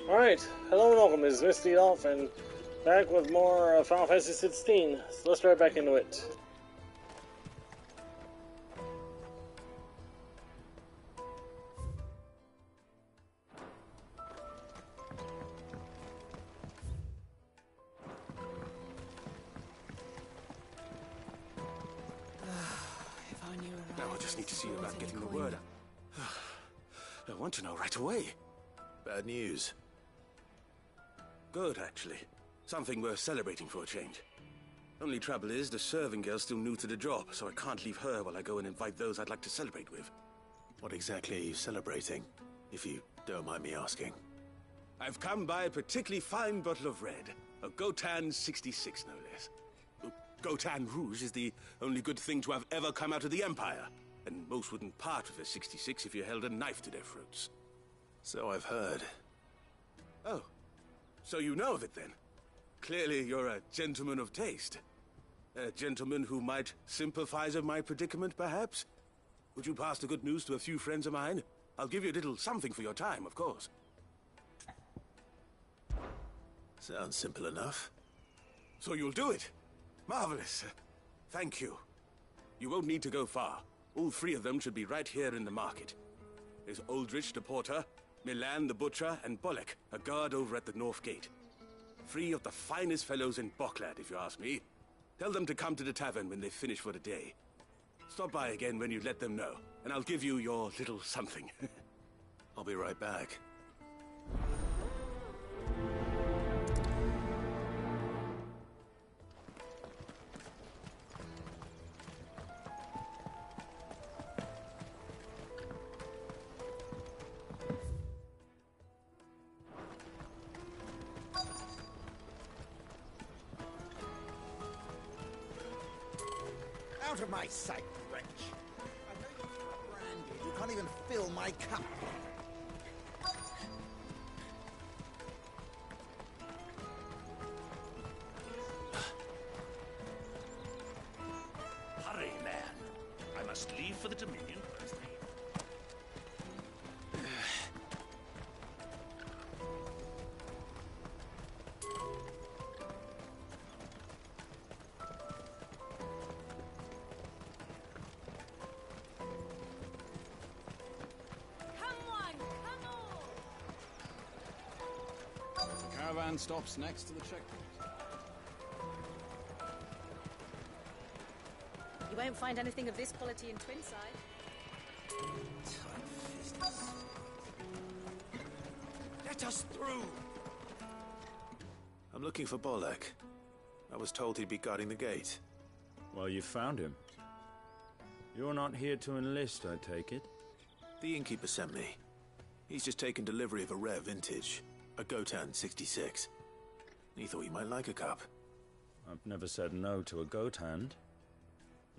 Alright, hello and welcome, this is Mistydolphin, back with more Final Fantasy 16, so let's right back into it. Now I just need to see about getting the word out. I want to know right away. Bad news. Good, actually. Something worth celebrating for a change. Only trouble is, the serving girl's still new to the job, so I can't leave her while I go and invite those I'd like to celebrate with. What exactly are you celebrating, if you don't mind me asking? I've come by a particularly fine bottle of red. A Gotan 66, no less. Gotan Rouge is the only good thing to have ever come out of the Empire, and most wouldn't part with a 66 if you held a knife to their throats. So I've heard. Oh, so you know of it then? Clearly you're a gentleman of taste. A gentleman who might sympathize with my predicament, perhaps? Would you pass the good news to a few friends of mine? I'll give you a little something for your time, of course. Sounds simple enough. So you'll do it? Marvelous. Thank you. You won't need to go far. All three of them should be right here in the market. There's Aldrich the porter, Milan the butcher, and Bolek, a guard over at the north gate. Three of the finest fellows in Boklad, if you ask me. Tell them to come to the tavern when they finish for the day. Stop by again when you let them know, and I'll give you your little something. I'll be right back. Out of my sight, wretch! I know you're branded. You can't even fill my cup. Hurry, man. I must leave for the Dominion first. The caravan stops next to the checkpoint. You won't find anything of this quality in Twinside. Let us through! I'm looking for Bolek. I was told he'd be guarding the gate. Well, you found him. You're not here to enlist, I take it? The innkeeper sent me. He's just taken delivery of a rare vintage, a Gotan 66. He thought you might like a cup. I've never said no to a goat hand.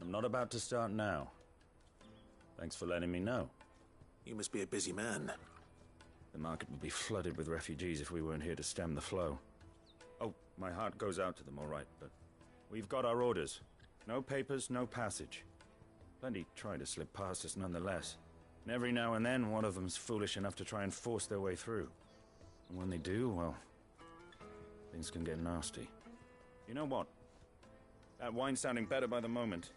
I'm not about to start now. Thanks for letting me know. You must be a busy man. The market would be flooded with refugees if we weren't here to stem the flow. Oh, my heart goes out to them, all right, but we've got our orders. No papers, no passage. Plenty try to slip past us nonetheless. And every now and then, one of them's foolish enough to try and force their way through. And when they do, well, things can get nasty. You know what? That wine's sounding better by the moment.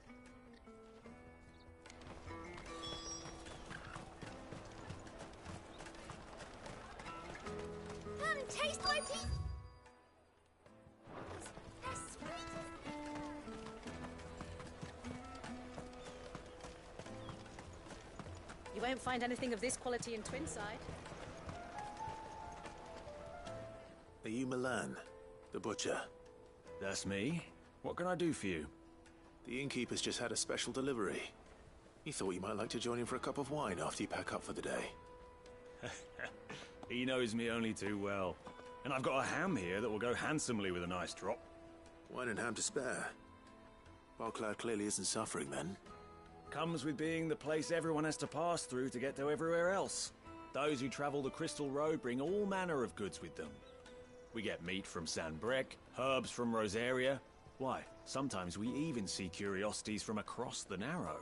Come taste my pea. You won't find anything of this quality in Twinside. Are you Milan, the butcher? That's me. What can I do for you? The innkeeper's just had a special delivery. He thought you might like to join him for a cup of wine after you pack up for the day. He knows me only too well. And I've got a ham here that will go handsomely with a nice drop. Wine and ham to spare. Boklad clearly isn't suffering then. Comes with being the place everyone has to pass through to get to everywhere else. Those who travel the Crystal Road bring all manner of goods with them. We get meat from San Brec, herbs from Rosaria. Why, sometimes we even see curiosities from across the Narrow.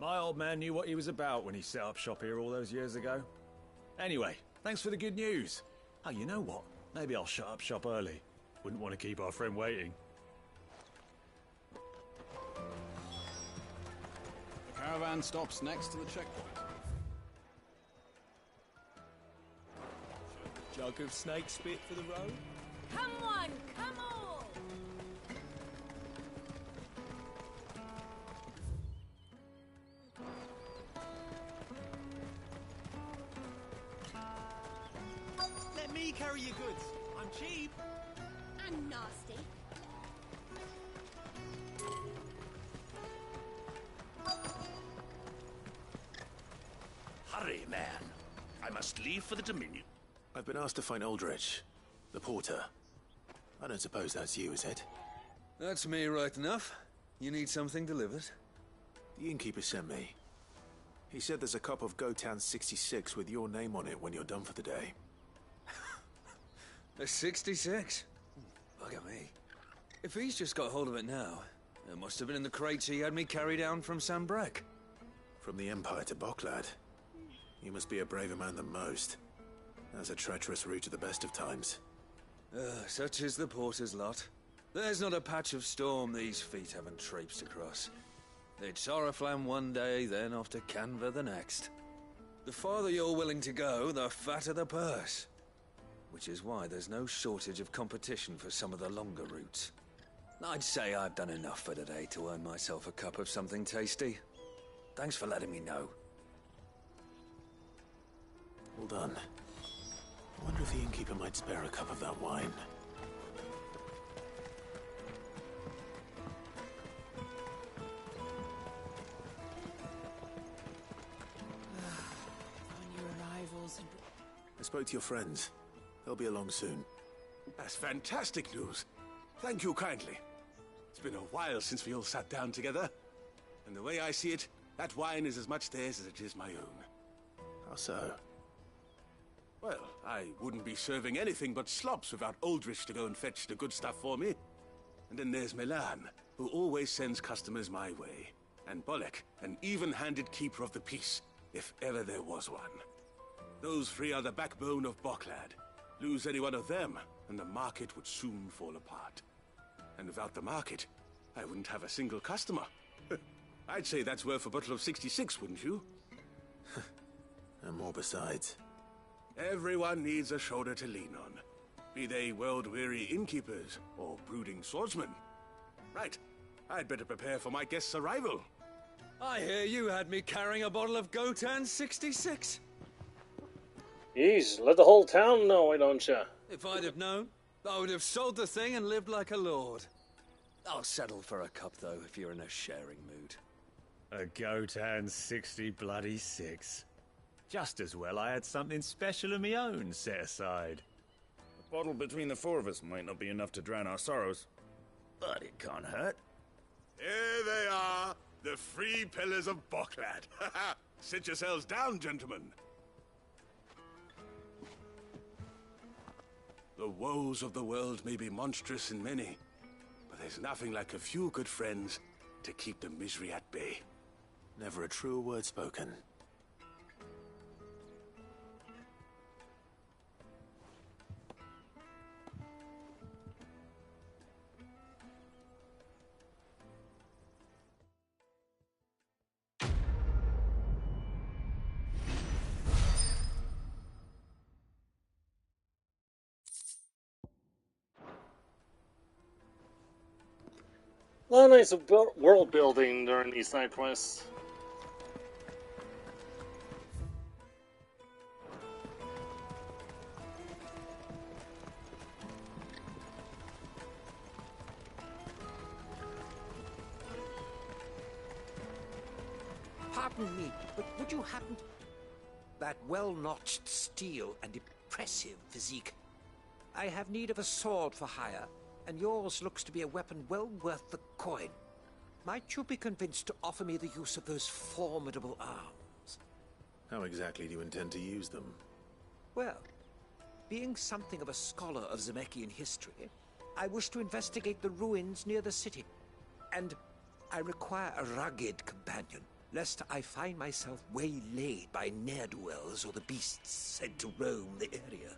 My old man knew what he was about when he set up shop here all those years ago. Anyway, thanks for the good news. Oh, you know what? Maybe I'll shut up shop early. Wouldn't want to keep our friend waiting. The caravan stops next to the checkpoint. Jug of snake spit for the road? Come on, come on! Let me carry your goods. I'm cheap. And nasty. Hurry, man. I must leave for the Dominion. I've been asked to find Aldrich, the porter. I don't suppose that's you, is it? That's me, right enough. You need something delivered? The innkeeper sent me. He said there's a cup of Gotan 66 with your name on it when you're done for the day. A 66? Bugger me. If he's just got hold of it now, it must have been in the crates he had me carry down from Sanbrek. From the Empire to Boklad. You must be a braver man than most. That's a treacherous route at the best of times. Such is the porter's lot. There's not a patch of storm these feet haven't traipsed across. It's Oriflamme one day, then off to Canva the next. The farther you're willing to go, the fatter the purse. Which is why there's no shortage of competition for some of the longer routes. I'd say I've done enough for today to earn myself a cup of something tasty. Thanks for letting me know. Well done. I wonder if the innkeeper might spare a cup of that wine. New arrivals and... I spoke to your friends. They'll be along soon. That's fantastic news. Thank you kindly. It's been a while since we all sat down together. And the way I see it, that wine is as much theirs as it is my own. How so? Well, I wouldn't be serving anything but slops without Aldrich to go and fetch the good stuff for me. And then there's Milan, who always sends customers my way. And Bolek, an even-handed keeper of the peace, if ever there was one. Those three are the backbone of Boklad. Lose any one of them, and the market would soon fall apart. And without the market, I wouldn't have a single customer. I'd say that's worth a bottle of 66, wouldn't you? And more besides. Everyone needs a shoulder to lean on. Be they world-weary innkeepers or brooding swordsmen. Right, I'd better prepare for my guest's arrival. I hear you had me carrying a bottle of Gotan 66. Yeez, let the whole town know, why don't ya? If I'd have known, I would have sold the thing and lived like a lord. I'll settle for a cup, though, if you're in a sharing mood. A Gotan 60 bloody 6. Just as well I had something special of my own set aside. A bottle between the four of us might not be enough to drown our sorrows, but it can't hurt. Here they are, the three pillars of Boklad. Sit yourselves down, gentlemen. The woes of the world may be monstrous and many, but there's nothing like a few good friends to keep the misery at bay. Never a truer word spoken. A lot of nice world building during these side quests. Pardon me, but would you happen to... That well-notched steel and impressive physique. I have need of a sword for hire, and yours looks to be a weapon well worth the coin. Might you be convinced to offer me the use of those formidable arms? How exactly do you intend to use them? Well, being something of a scholar of Zemeckyan history, I wish to investigate the ruins near the city. And I require a rugged companion, lest I find myself waylaid by ne'er-do-wells or the beasts said to roam the area.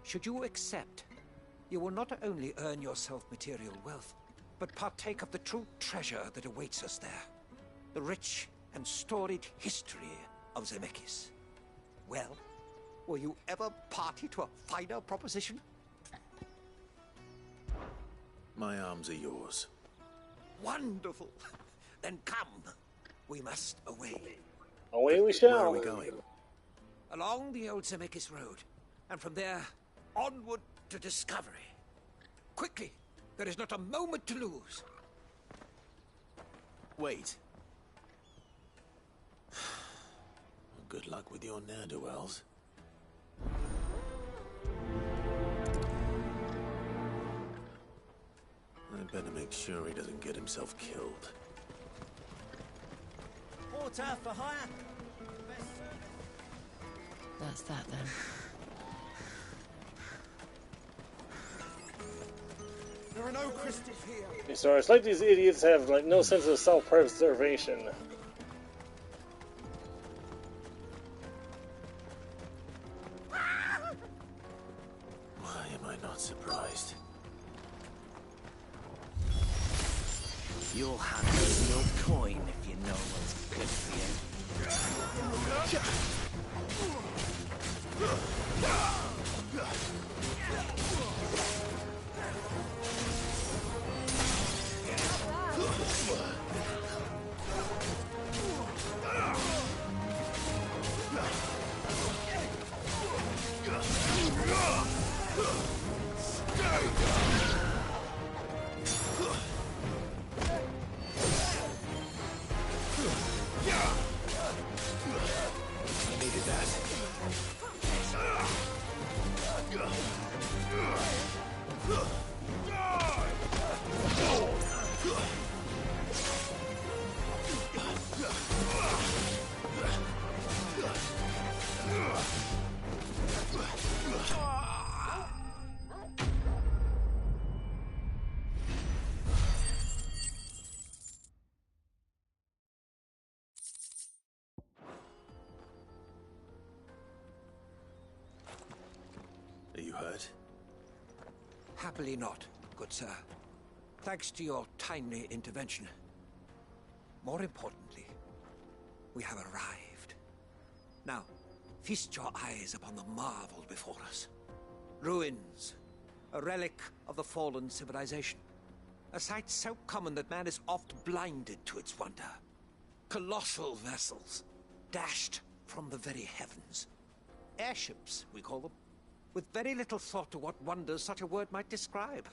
should you accept, you will not only earn yourself material wealth, but partake of the true treasure that awaits us there. The rich and storied history of Zemeckis. Well, were you ever party to a finer proposition? My arms are yours. Wonderful. Then come. We must away. Away we shall. Where are we going? Along the old Zemeckis Road, and from there, onward to discovery. Quickly! There is not a moment to lose. Wait. Good luck with your ne'er-do-wells. I better make sure he doesn't get himself killed. Porter for hire. That's that then. There are no crystals here. So it's like these idiots have like no sense of self-preservation. Why am I not surprised? You'll have no coin if you know what's good for you. Are you hurt? Happily not, good sir. Thanks to your timely intervention. More importantly, we have arrived. Now, feast your eyes upon the marvel before us. Ruins, a relic of the fallen civilization. A sight so common that man is oft blinded to its wonder. Colossal vessels, dashed from the very heavens. Airships, we call them, with very little thought to what wonders such a word might describe.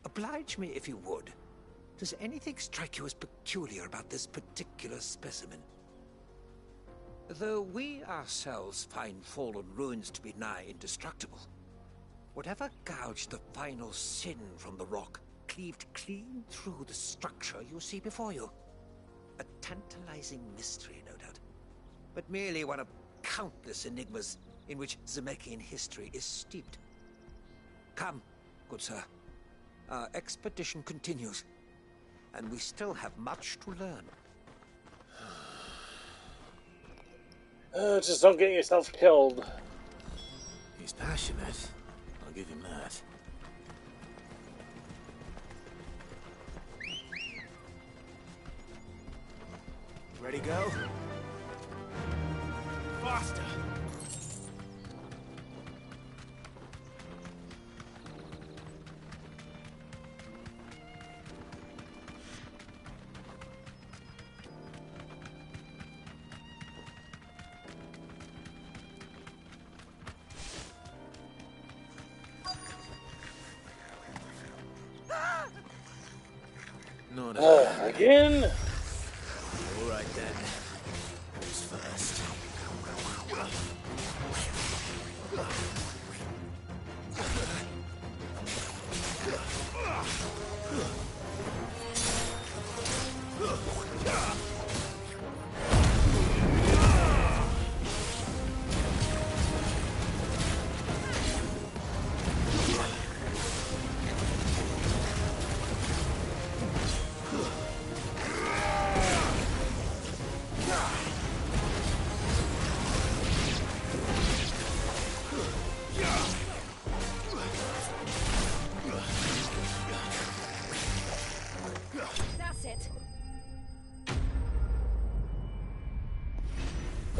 Oblige me if you would. Does anything strike you as peculiar about this particular specimen? Though we ourselves find fallen ruins to be nigh indestructible, whatever gouged the final sin from the rock cleaved clean through the structure you see before you. A tantalizing mystery, no doubt, but merely one of countless enigmas in which Zemeckis history is steeped. Come, good sir. Our expedition continues, and we still have much to learn. Just don't get yourself killed. He's passionate. I'll give him that. Ready, go? Faster! Not again? All right then. Who's first?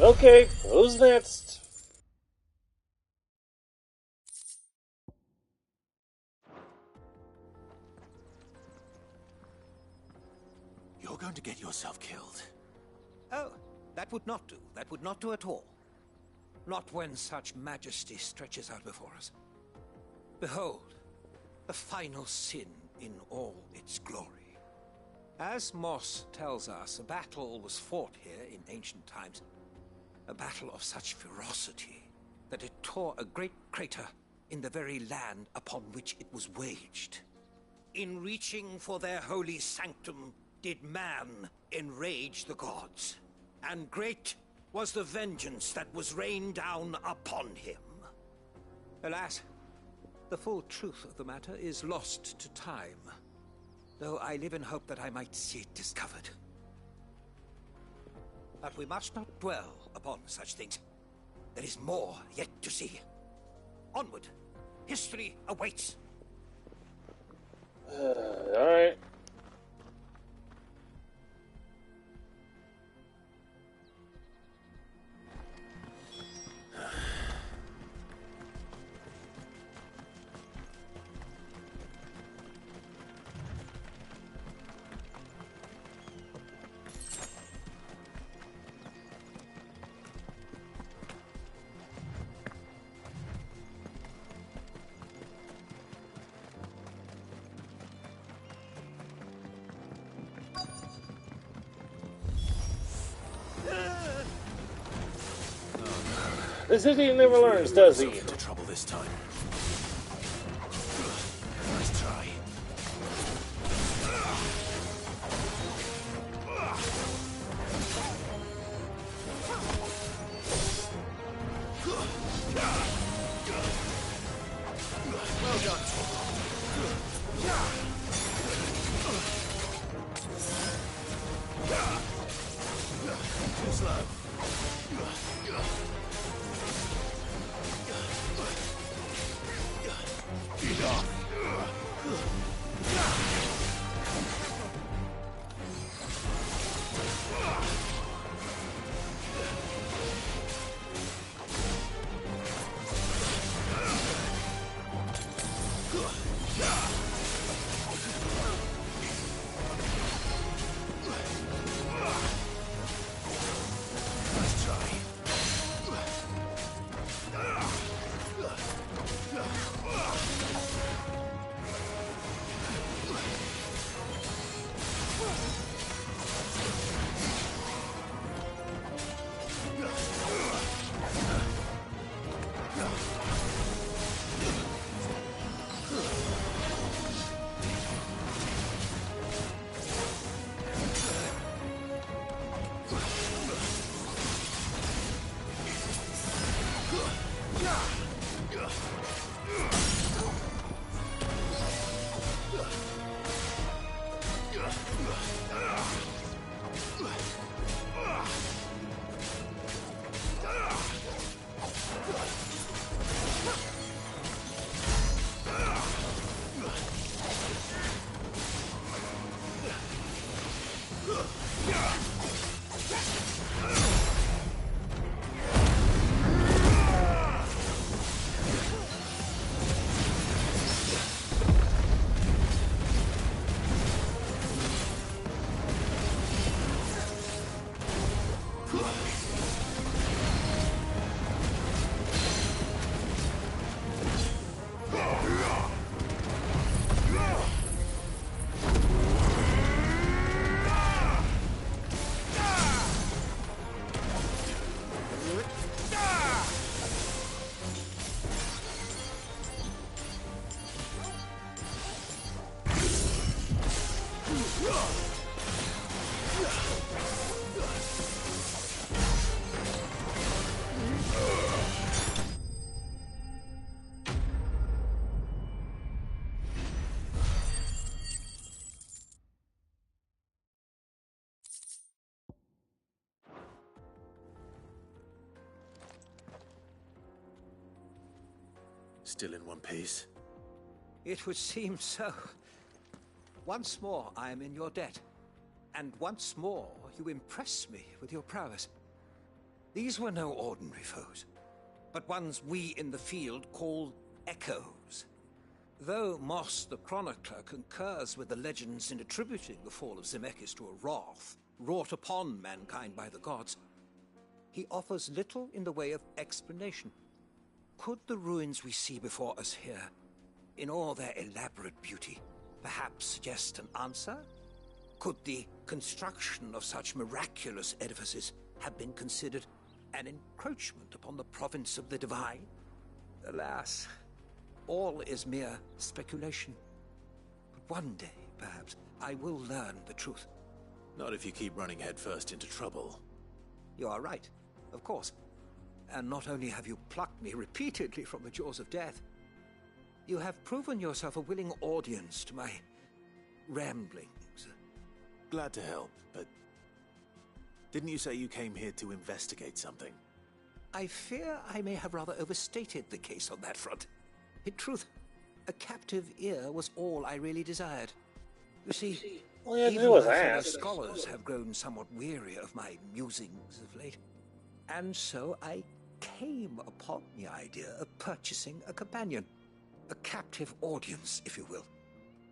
Okay, who's next? You're going to get yourself killed. Oh, that would not do. That would not do at all. Not when such majesty stretches out before us. Behold, the final sin in all its glory. As Moss tells us, a battle was fought here in ancient times. A battle of such ferocity that it tore a great crater in the very land upon which it was waged. In reaching for their holy sanctum, did man enrage the gods, and great was the vengeance that was rained down upon him. Alas, the full truth of the matter is lost to time, though I live in hope that I might see it discovered. But we must not dwell upon such things. There is more yet to see. Onward. History awaits. Alright. This idiot never learns, does he? Into trouble this time. Nice try. Well done. Too slow. Still in one piece? It would seem so. Once more I am in your debt, and once more you impress me with your prowess. These were no ordinary foes, but ones we in the field call echoes. Though Moss the Chronicler concurs with the legends in attributing the fall of Zemeckis to a wrath wrought upon mankind by the gods, he offers little in the way of explanation. Could the ruins we see before us here, in all their elaborate beauty, perhaps suggest an answer? Could the construction of such miraculous edifices have been considered an encroachment upon the province of the divine? Alas, all is mere speculation. But one day, perhaps, I will learn the truth. Not if you keep running headfirst into trouble. You are right, of course. And not only have you plucked me repeatedly from the jaws of death, you have proven yourself a willing audience to my ramblings. Glad to help, but didn't you say you came here to investigate something? I fear I may have rather overstated the case on that front. In truth, a captive ear was all I really desired. You see, all you had to even do was my fellow ask. scholars have grown somewhat weary of my musings of late. And so I came upon the idea of purchasing a companion. A captive audience, if you will.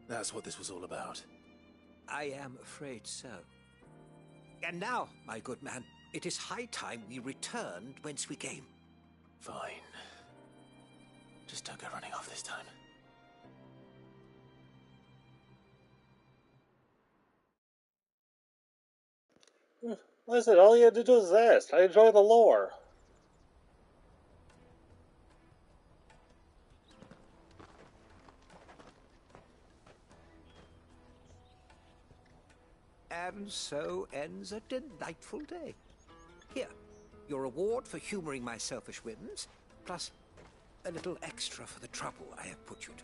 That's what this was all about. I am afraid so. And now, my good man, it is high time we returned whence we came. Fine. Just don't go running off this time. Listen, all you had to do is ask. I enjoy the lore. And so ends a delightful day. Here, your reward for humoring my selfish whims, plus a little extra for the trouble I have put you to.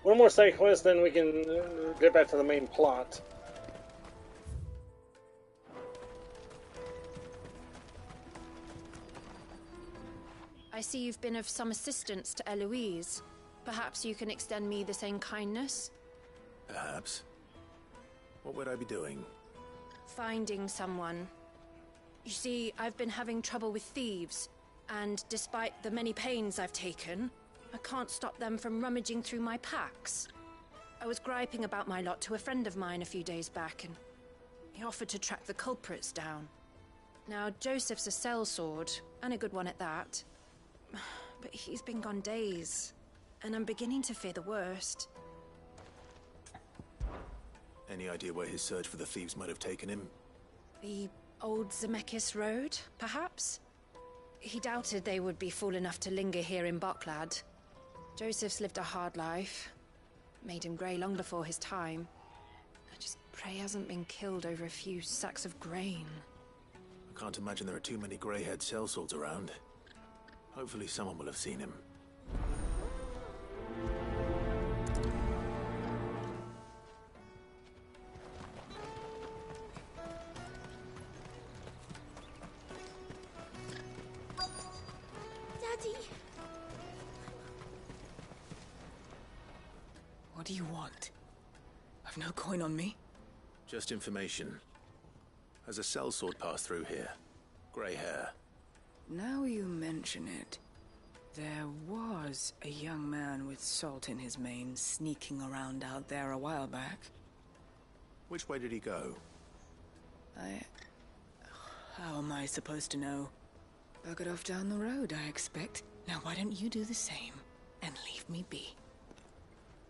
One more side quest, then we can get back to the main plot. I see you've been of some assistance to Eloise. Perhaps you can extend me the same kindness? Perhaps. What would I be doing? Finding someone. You see, I've been having trouble with thieves, and despite the many pains I've taken, I can't stop them from rummaging through my packs. I was griping about my lot to a friend of mine a few days back, and he offered to track the culprits down. Now, Joseph's a sellsword, and a good one at that. But he's been gone days, and I'm beginning to fear the worst. Any idea where his search for the thieves might have taken him? The old Zemeckis Road, perhaps? He doubted they would be fool enough to linger here in Boklad. Joseph's lived a hard life. Made him grey long before his time. I just pray he hasn't been killed over a few sacks of grain. I can't imagine there are too many grey-haired sellswords around. Hopefully someone will have seen him. Daddy! What do you want? I've no coin on me. Just information. Has a sellsword passed through here? Grey hair. Now you mention it, there was a young man with salt in his mane sneaking around out there a while back. Which way did he go? How am I supposed to know? Buggered off down the road, I expect. Now why don't you do the same and leave me be?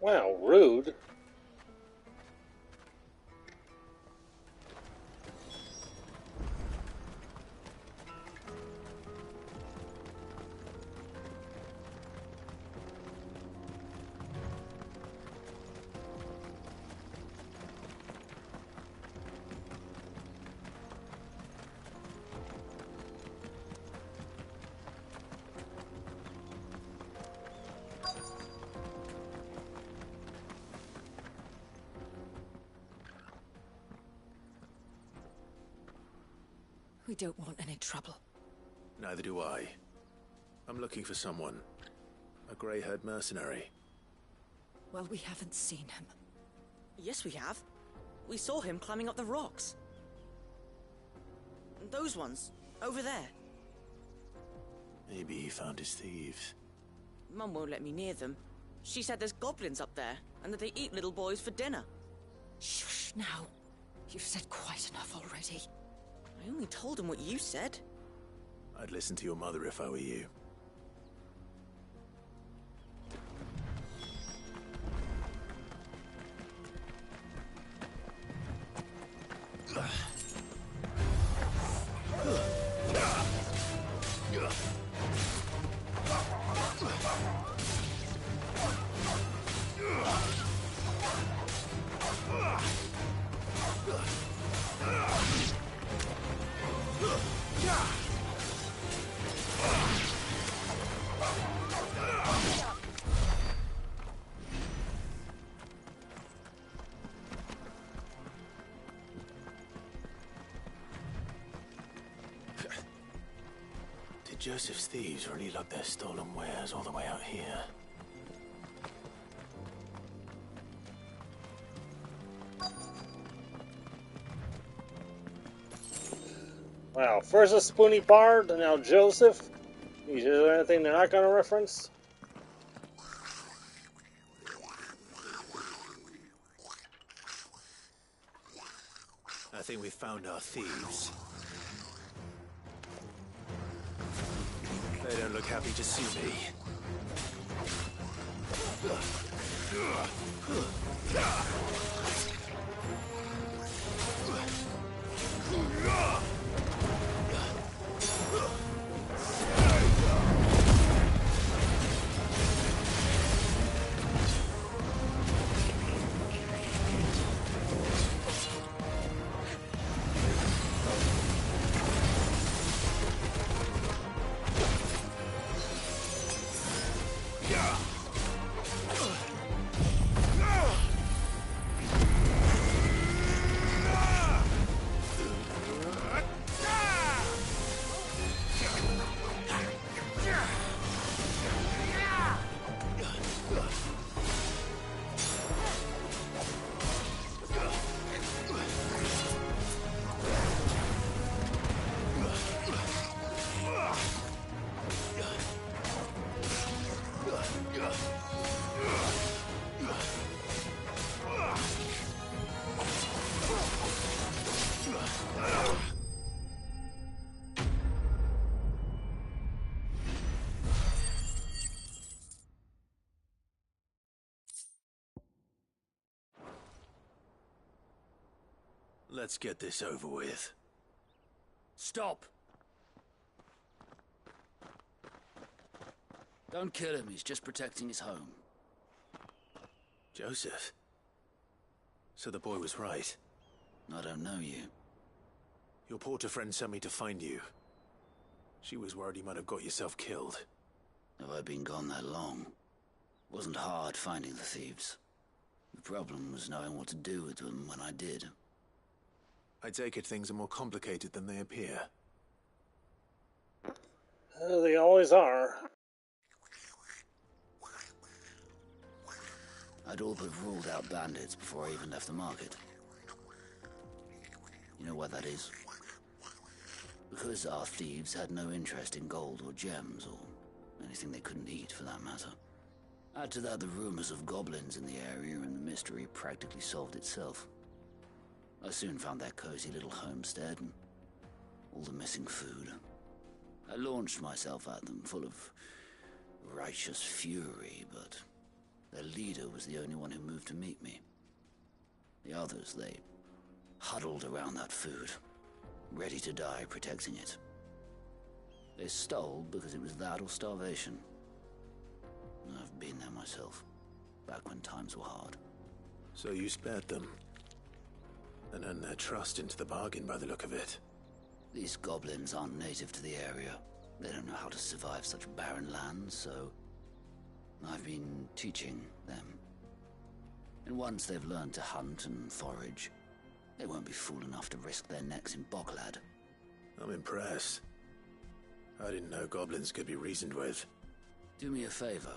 Wow, rude. We don't want any trouble. Neither do I. I'm looking for someone. A grey-haired mercenary. Well, we haven't seen him. Yes, we have. We saw him climbing up the rocks. Those ones, over there. Maybe he found his thieves. Mum won't let me near them. She said there's goblins up there, and that they eat little boys for dinner. Shush now. You've said quite enough already. I only told him what you said. I'd listen to your mother if I were you. Did Joseph's thieves really lug their stolen wares all the way out here? Wow, first a Spoony Bard, and now Joseph. Is there anything they're not going to reference? I think we've found our thieves. They don't look happy to see me. Let's get this over with. Stop! Don't kill him, he's just protecting his home. Joseph? So the boy was right. I don't know you. Your porter friend sent me to find you. She was worried you might have got yourself killed. Have I been gone that long? Wasn't hard finding the thieves. The problem was knowing what to do with them when I did. I take it things are more complicated than they appear. They always are. I'd all but ruled out bandits before I even left the market. You know why that is? Because our thieves had no interest in gold or gems, or anything they couldn't eat for that matter. Add to that the rumors of goblins in the area, and the mystery practically solved itself. I soon found their cozy little homestead and all the missing food. I launched myself at them, full of righteous fury, but their leader was the only one who moved to meet me. The others, they huddled around that food, ready to die protecting it. They stole because it was that or starvation. I've been there myself, back when times were hard. So you spared them? And earned their trust into the bargain by the look of it. These goblins aren't native to the area. They don't know how to survive such barren lands, so I've been teaching them. And once they've learned to hunt and forage, they won't be fool enough to risk their necks in Boglad. I'm impressed. I didn't know goblins could be reasoned with. Do me a favor.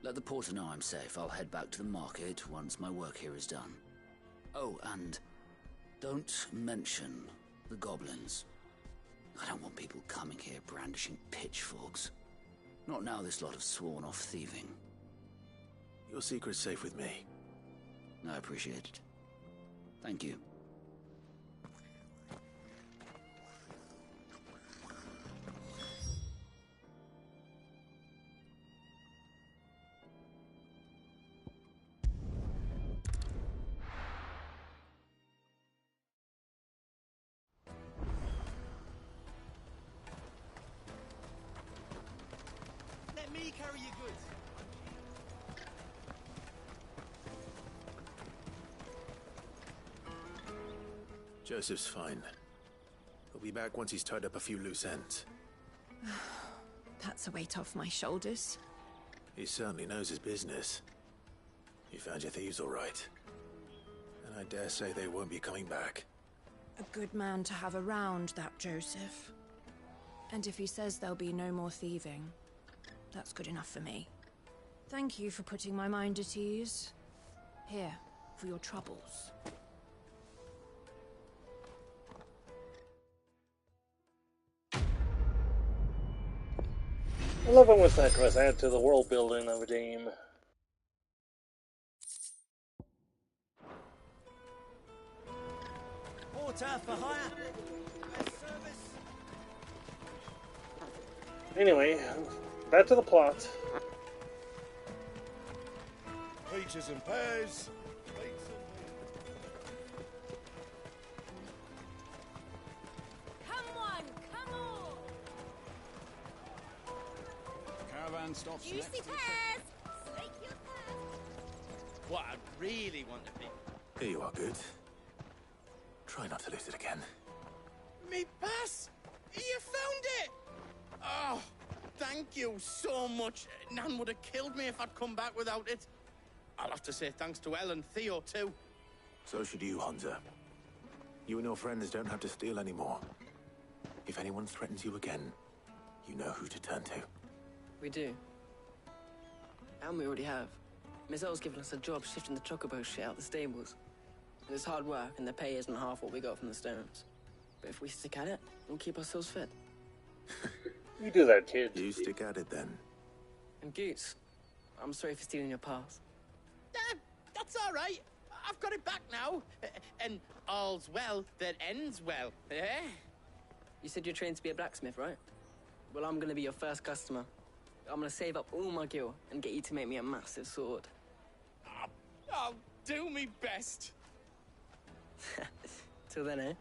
Let the porter know I'm safe. I'll head back to the market once my work here is done. Oh, and don't mention the goblins. I don't want people coming here brandishing pitchforks. Not now this lot have sworn off thieving. Your secret's safe with me. I appreciate it. Thank you. Let me carry your goods. Joseph's fine. He'll be back once he's tied up a few loose ends. That's a weight off my shoulders. He certainly knows his business. You found your thieves all right. And I dare say they won't be coming back. A good man to have around, that Joseph. And if he says there'll be no more thieving, that's good enough for me. Thank you for putting my mind at ease. Here, for your troubles. I love how much that quest add to the world building of a game. Porter for hire. Anyway, back to the plot. Peaches and pears. Come on, come on! Caravan stops Juicy next to the pears! Slake your thirst! What I really want to be. Here you are, good. Try not to lose it again. Me pass! You found it! Oh, thank you so much. Nan would have killed me if I'd come back without it. I'll have to say thanks to Elle and Theo, too. So should you, Hunter. You and your friends don't have to steal anymore. If anyone threatens you again, you know who to turn to. We do. And we already have. Miss Earl's given us a job shifting the chocobo shit out the stables. And it's hard work, and the pay isn't half what we got from the stones. But if we stick at it, we'll keep ourselves fit. You do that, kid. You stick at it, then. And Goots, I'm sorry for stealing your pass. That's all right. I've got it back now. And all's well that ends well, eh? You said you're trained to be a blacksmith, right? Well, I'm gonna be your first customer. I'm gonna save up all my gil and get you to make me a massive sword. I'll do me best. Till then, eh?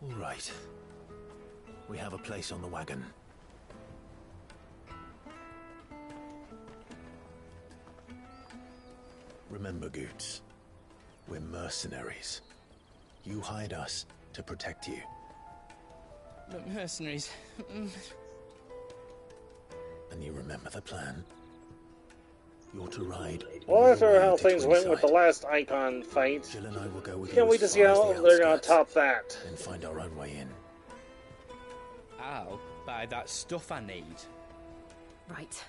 All right. We have a place on the wagon. Remember, Goots, we're mercenaries. You hired us to protect you. But mercenaries... And you remember the plan? You're to ride... Well, after how things went with the last Icon fight, Jill and I will go with can't you wait to as see far as how the they're gonna outskirts, top that. and find our own way in. I'll buy that stuff I need. Right.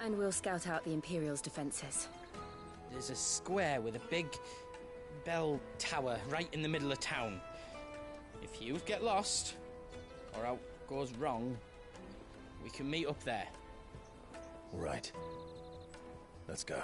And we'll scout out the Imperial's defenses. There's a square with a big bell tower right in the middle of town. If you get lost, or out goes wrong, we can meet up there. All right. Let's go.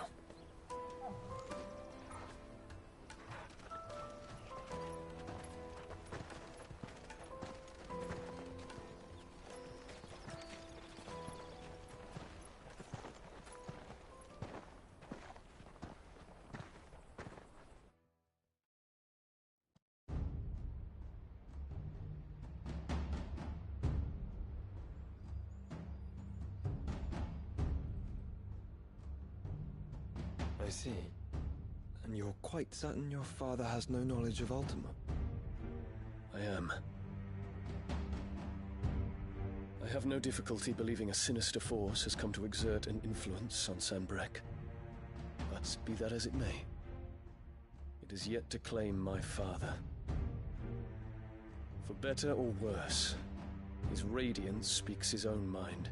I see. And you're quite certain your father has no knowledge of Ultima? I am. I have no difficulty believing a sinister force has come to exert an influence on Sanbreque. But be that as it may, it is yet to claim my father. For better or worse, his radiance speaks his own mind.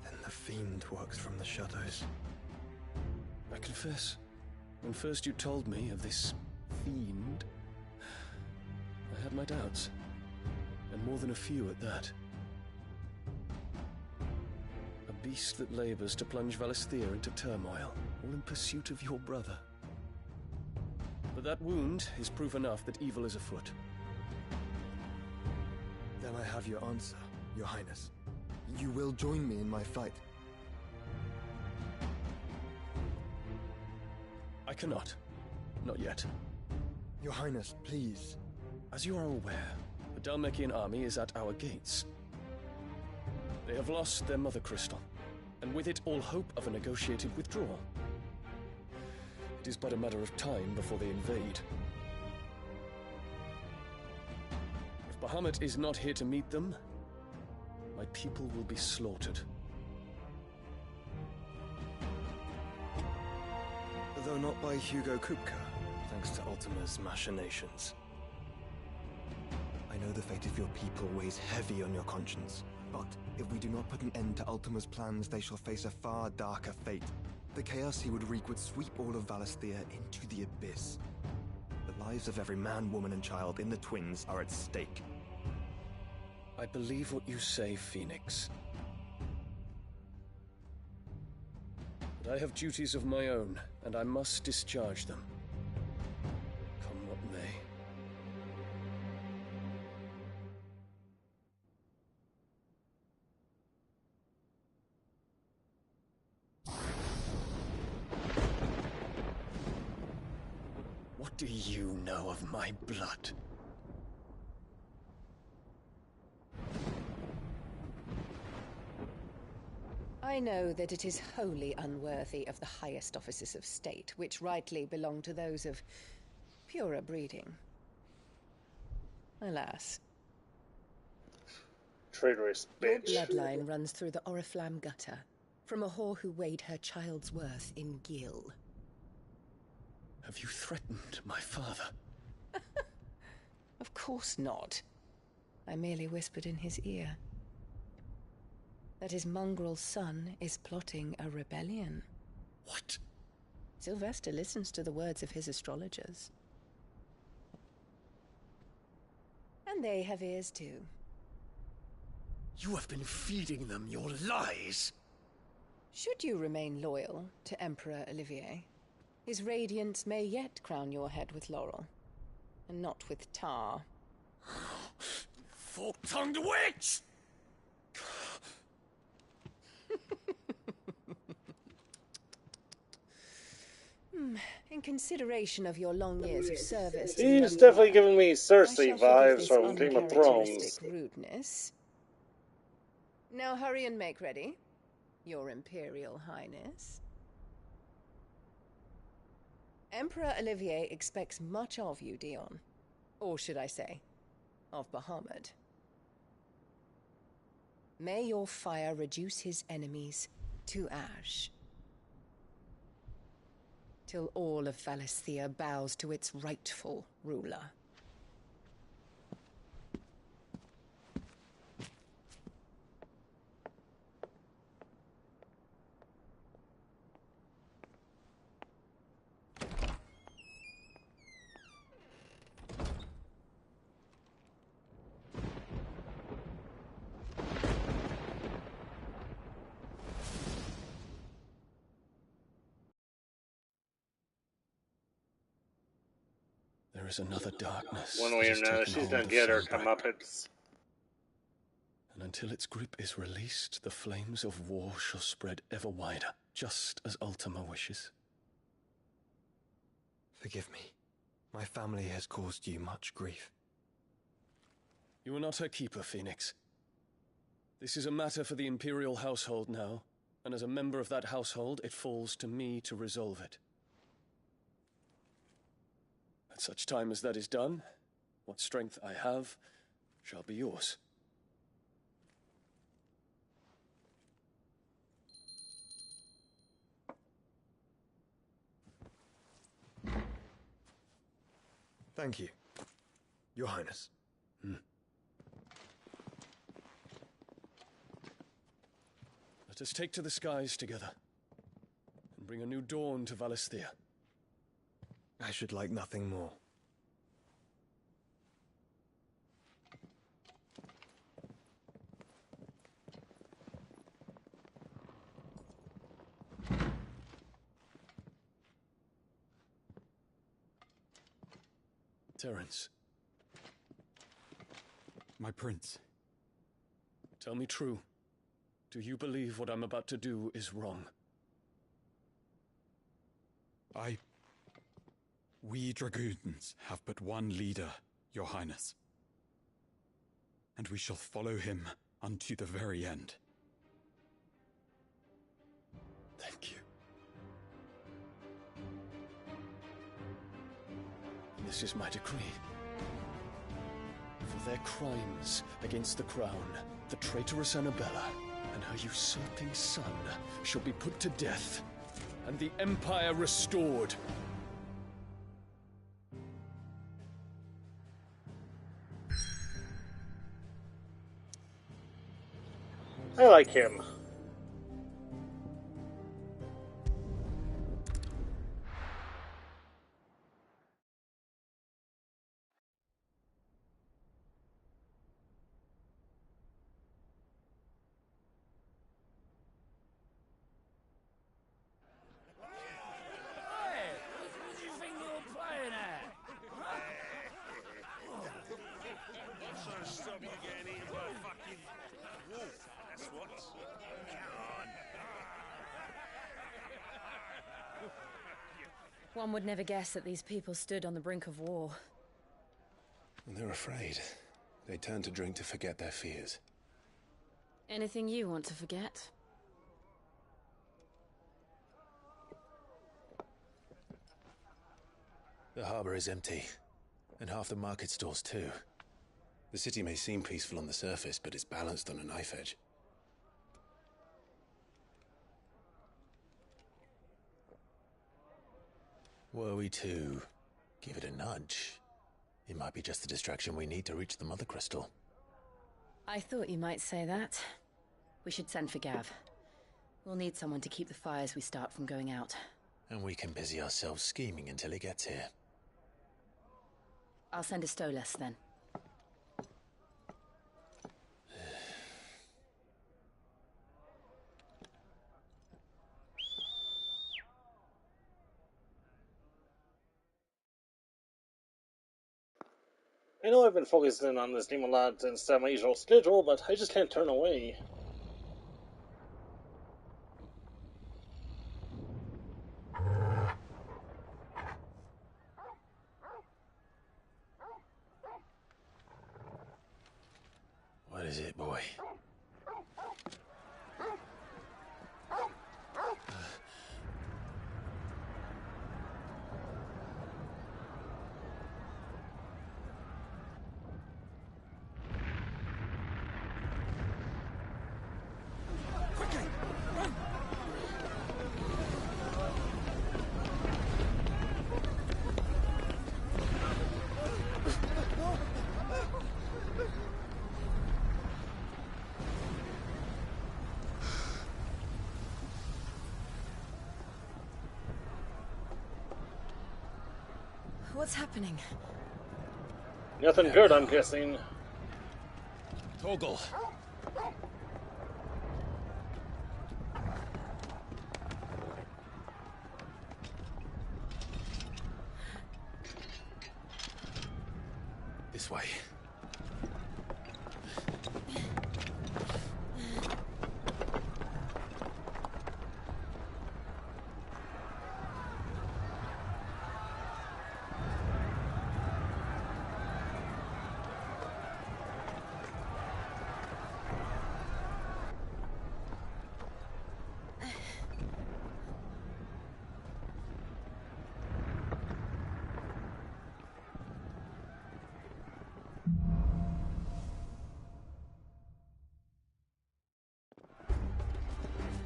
Then the fiend works from the shadows. I confess, when first you told me of this fiend, I had my doubts. And more than a few at that. A beast that labors to plunge Valisthea into turmoil, all in pursuit of your brother. But that wound is proof enough that evil is afoot. Then I have your answer, Your Highness. You will join me in my fight. I cannot. Not yet. Your Highness, please. As you are aware, the Dhalmekian army is at our gates. They have lost their mother crystal, and with it all hope of a negotiated withdrawal. It is but a matter of time before they invade. If Bahamut is not here to meet them, my people will be slaughtered. Though not by Hugo Kupka, thanks to Ultima's machinations. I know the fate of your people weighs heavy on your conscience, but if we do not put an end to Ultima's plans, they shall face a far darker fate. The chaos he would wreak would sweep all of Valisthea into the abyss. The lives of every man, woman, and child in the Twins are at stake. I believe what you say, Phoenix. But I have duties of my own, and I must discharge them. Come what may. What do you know of my blood? I know that it is wholly unworthy of the highest offices of state, which rightly belong to those of purer breeding. Alas. Traitorous bitch. Your bloodline runs through the Oriflamme gutter, from a whore who weighed her child's worth in gil. Have you threatened my father? Of course not. I merely whispered in his ear that his mongrel son is plotting a rebellion. What? Sylvester listens to the words of his astrologers. And they have ears too. You have been feeding them your lies! Should you remain loyal to Emperor Olivier, his radiance may yet crown your head with laurel, and not with tar. Fork-tongued witch! In consideration of your long years of service, He's definitely giving me Cersei vibes from Game of Thrones. Rudeness. Now hurry and make ready, Your Imperial Highness. Emperor Olivier expects much of you, Dion. Or should I say, of Bahamut. May your fire reduce his enemies to ash, till all of Valisthea bows to its rightful ruler. There is another darkness. One way or another, she's gonna get her comeuppance. And until its grip is released, the flames of war shall spread ever wider, just as Ultima wishes. Forgive me. My family has caused you much grief. You are not her keeper, Phoenix. This is a matter for the Imperial household now, and as a member of that household, it falls to me to resolve it. At such time as that is done, what strength I have shall be yours. Thank you, Your Highness. Let us take to the skies together, and bring a new dawn to Valisthea. I should like nothing more. Terence. My prince. Tell me true. Do you believe what I'm about to do is wrong? We dragoons have but one leader, Your Highness. And we shall follow him unto the very end. Thank you. This is my decree. For their crimes against the crown, the traitorous Annabella and her usurping son shall be put to death, and the Empire restored. I like him. One would never guess that these people stood on the brink of war. They're afraid. They turn to drink to forget their fears. Anything you want to forget? The harbor is empty, and half the market stalls too. The city may seem peaceful on the surface, but it's balanced on a knife edge. Were we to give it a nudge, it might be just the distraction we need to reach the Mother Crystal. I thought you might say that. We should send for Gav. We'll need someone to keep the fires we start from going out. And we can busy ourselves scheming until he gets here. I'll send a Stolas then. I know I've been focusing on this game a lot instead of my usual schedule, but I just can't turn away. What is it, boy? What's happening? Nothing good, I'm guessing. Torgal. This way.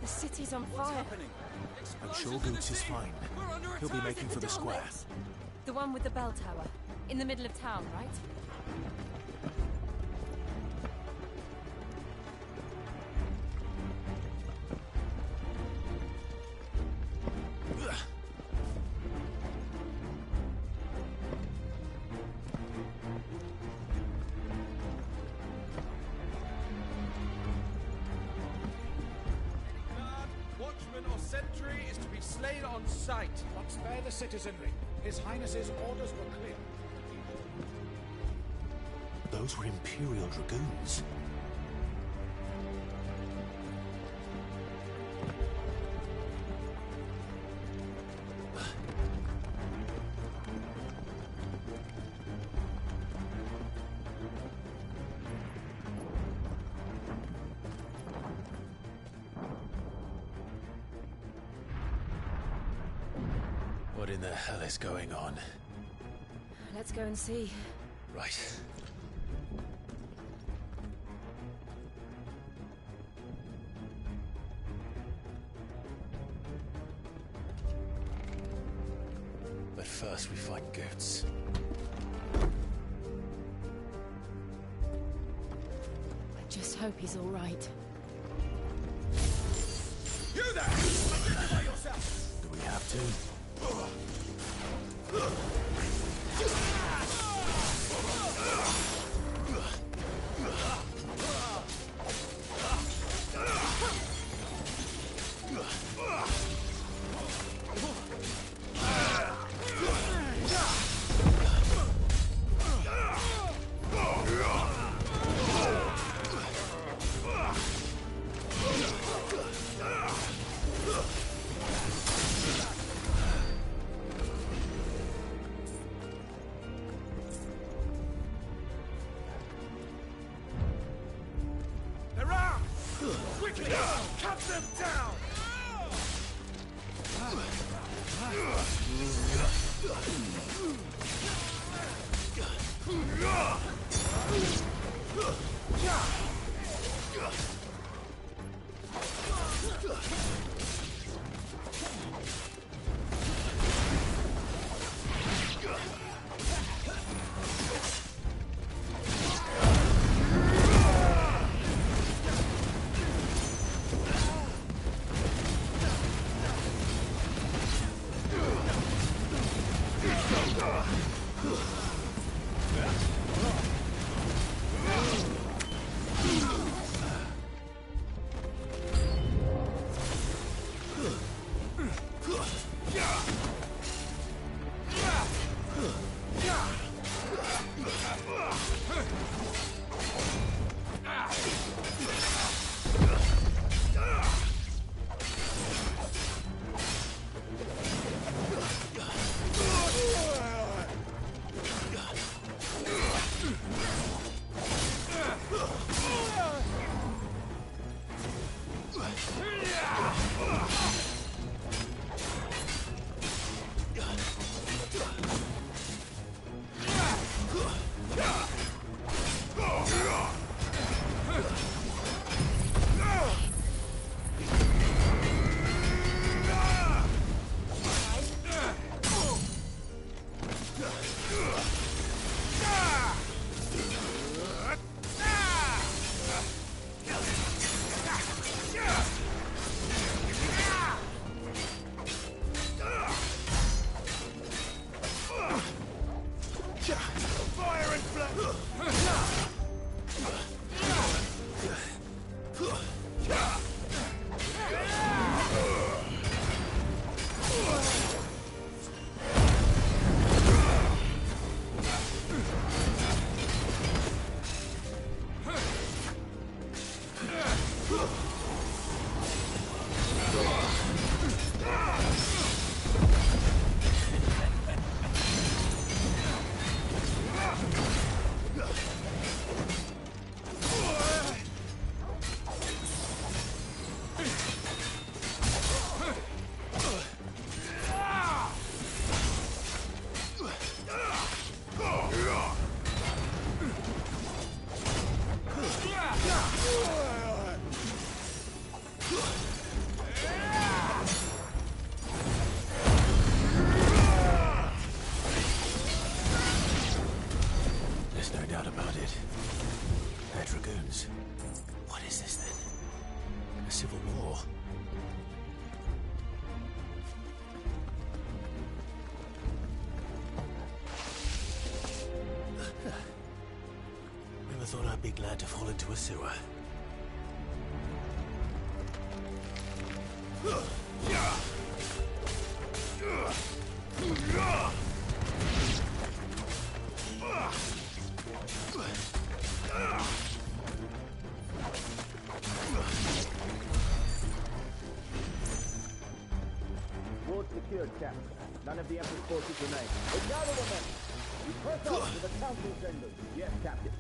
The city's on fire. I'm sure Goots is fine. He'll be making for the square. The one with the bell tower. In the middle of town, right? Watchman or sentry is to be slain on sight. But spare the citizenry. His Highness's orders were clear. Those were Imperial Dragoons. What in the hell is going on? Let's go and see. Right. But first we find Goots. I just hope he's all right. You there! Identify yourself! Do we have to? Quickly! Cut them down! Ruins. What is this then? A civil war? Never thought I'd be glad to fall into a sewer. Ward secured, Captain. None of the Emperor's forces remain. But gather the men! We press on to the council chambers. Yes, Captain.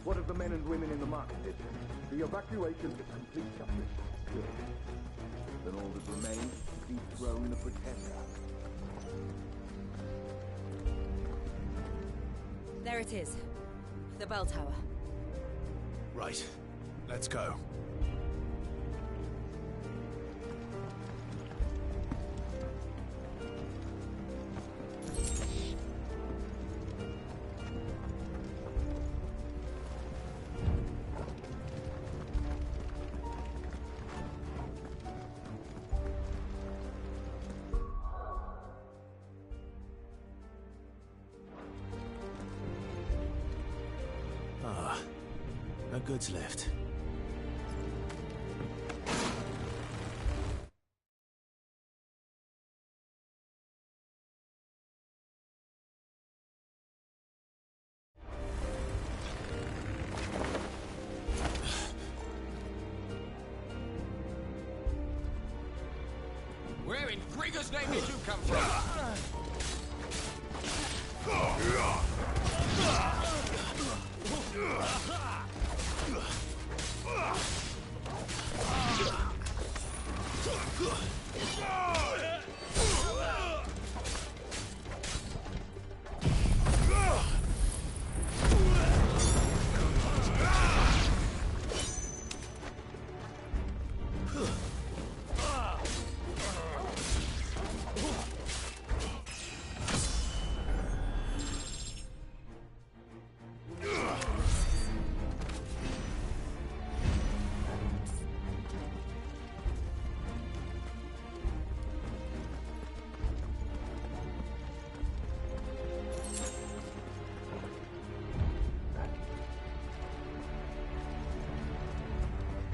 What of the men and women in the market district? The evacuation is complete, Captain. Good. Then all that remains is to dethrone the Pretender. There it is. The bell tower. Right. Let's go. Ah, no goods left. Where in Grigger's name did you come from?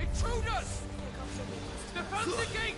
Intruders! Defend the gate!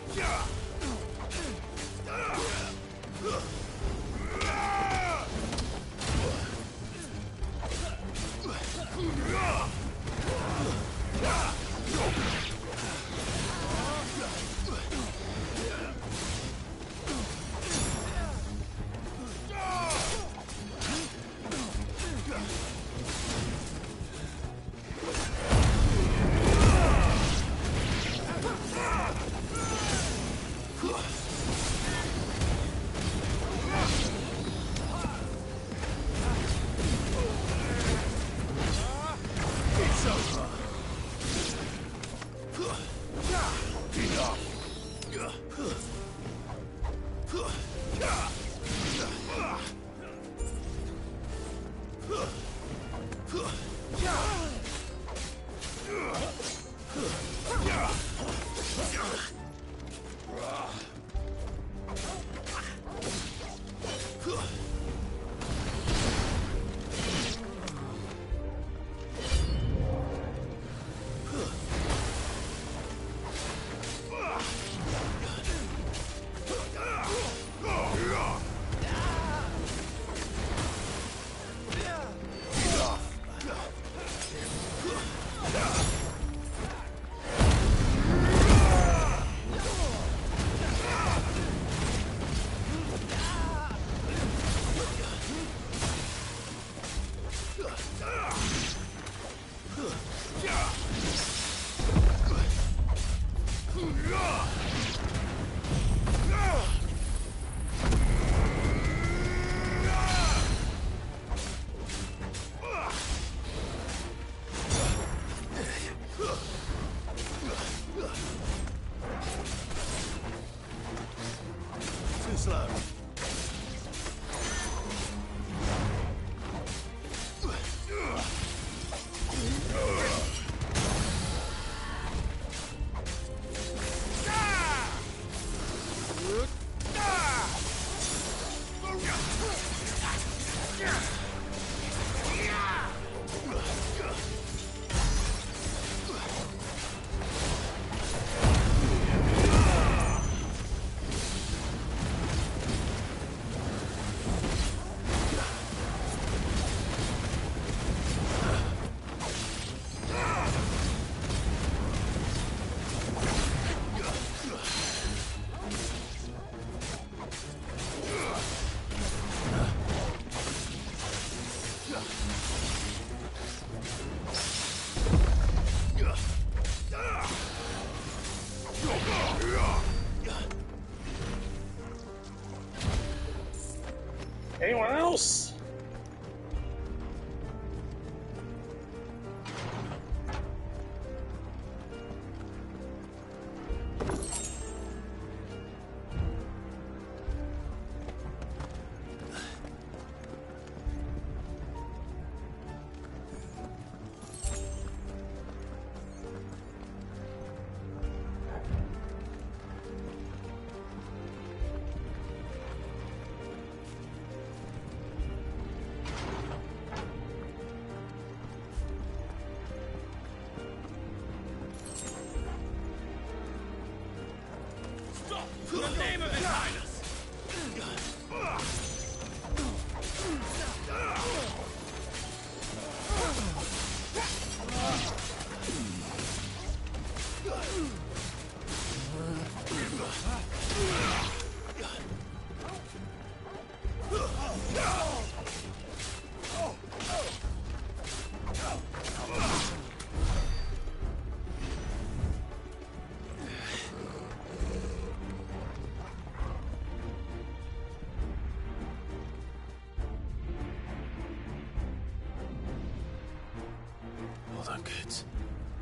Hold on, kids.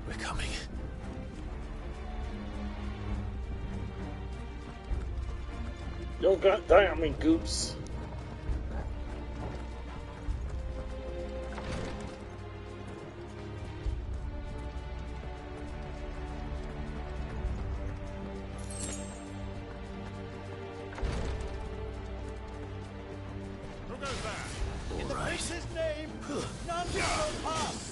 We're coming. Yo, goddamn me, Goops. Who goes there? In the prince's name, none shall pass.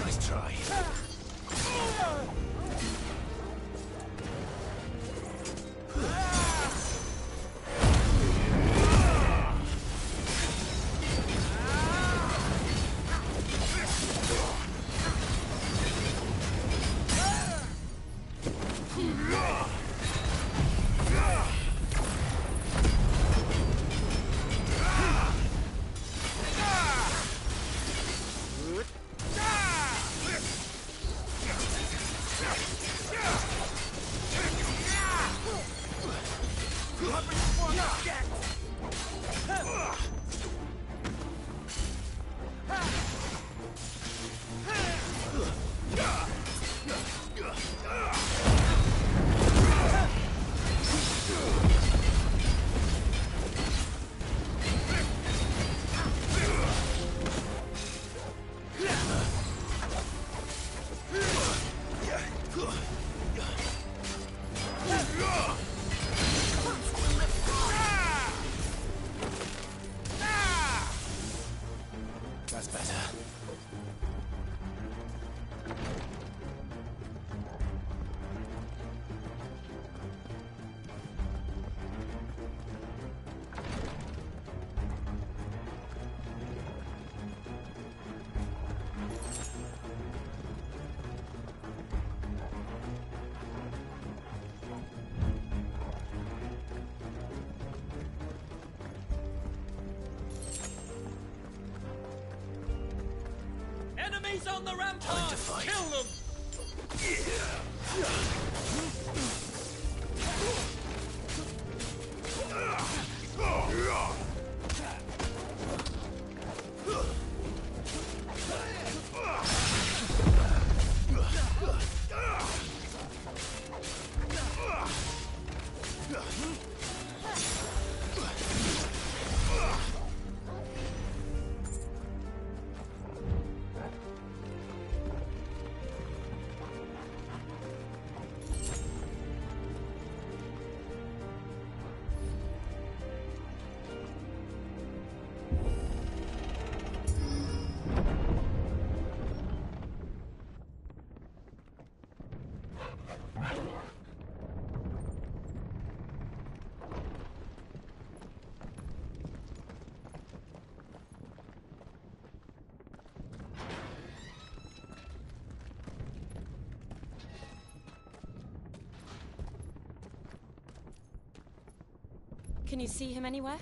Nice try. That's better. Enemies on the ramparts! Kill them! Can you see him anywhere?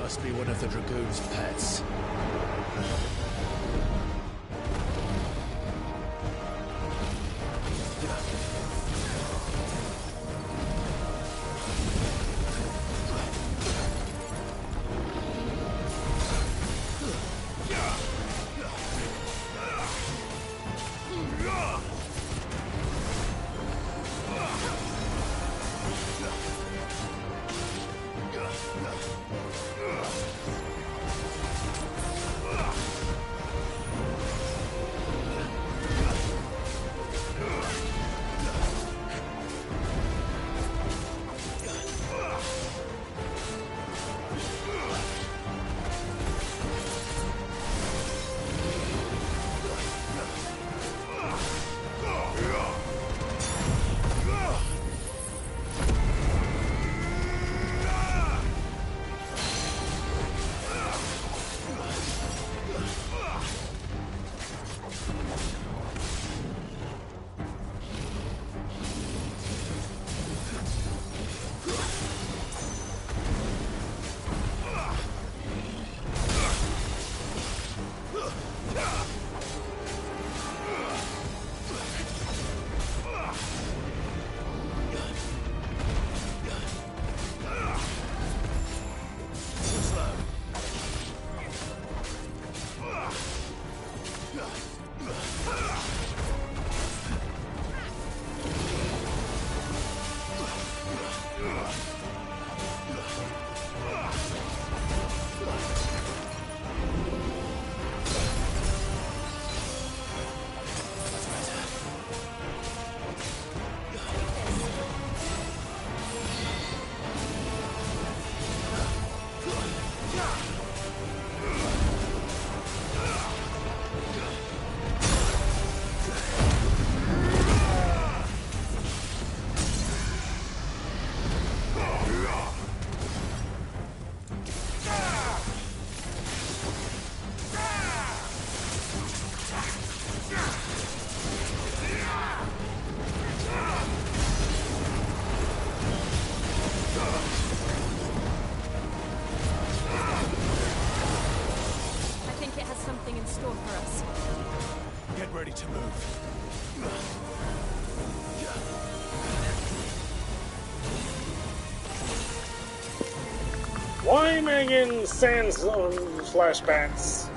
Must be one of the Dragoon's pets. Why Megan Sandstorm flashbacks?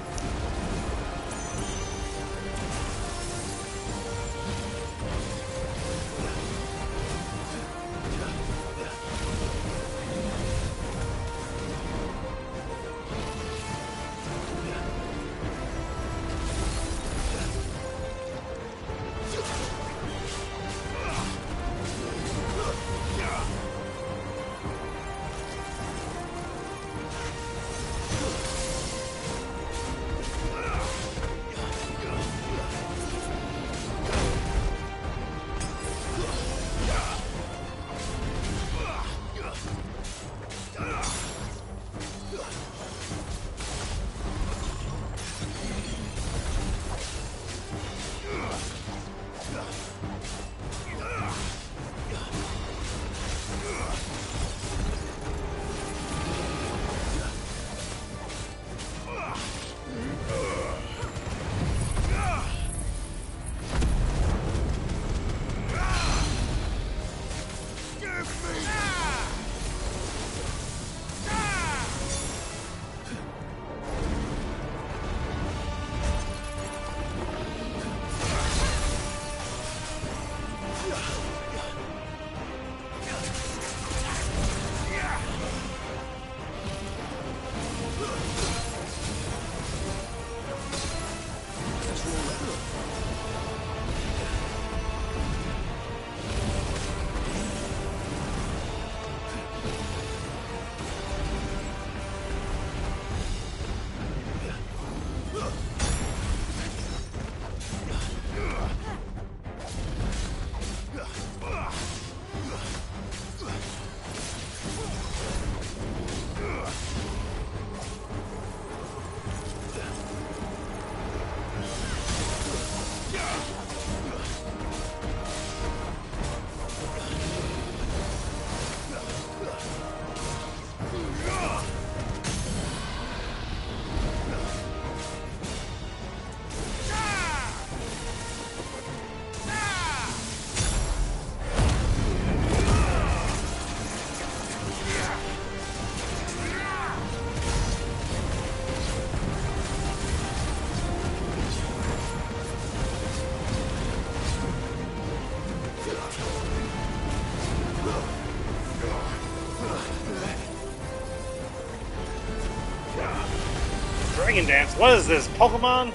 Dragon Dance? What is this, Pokemon?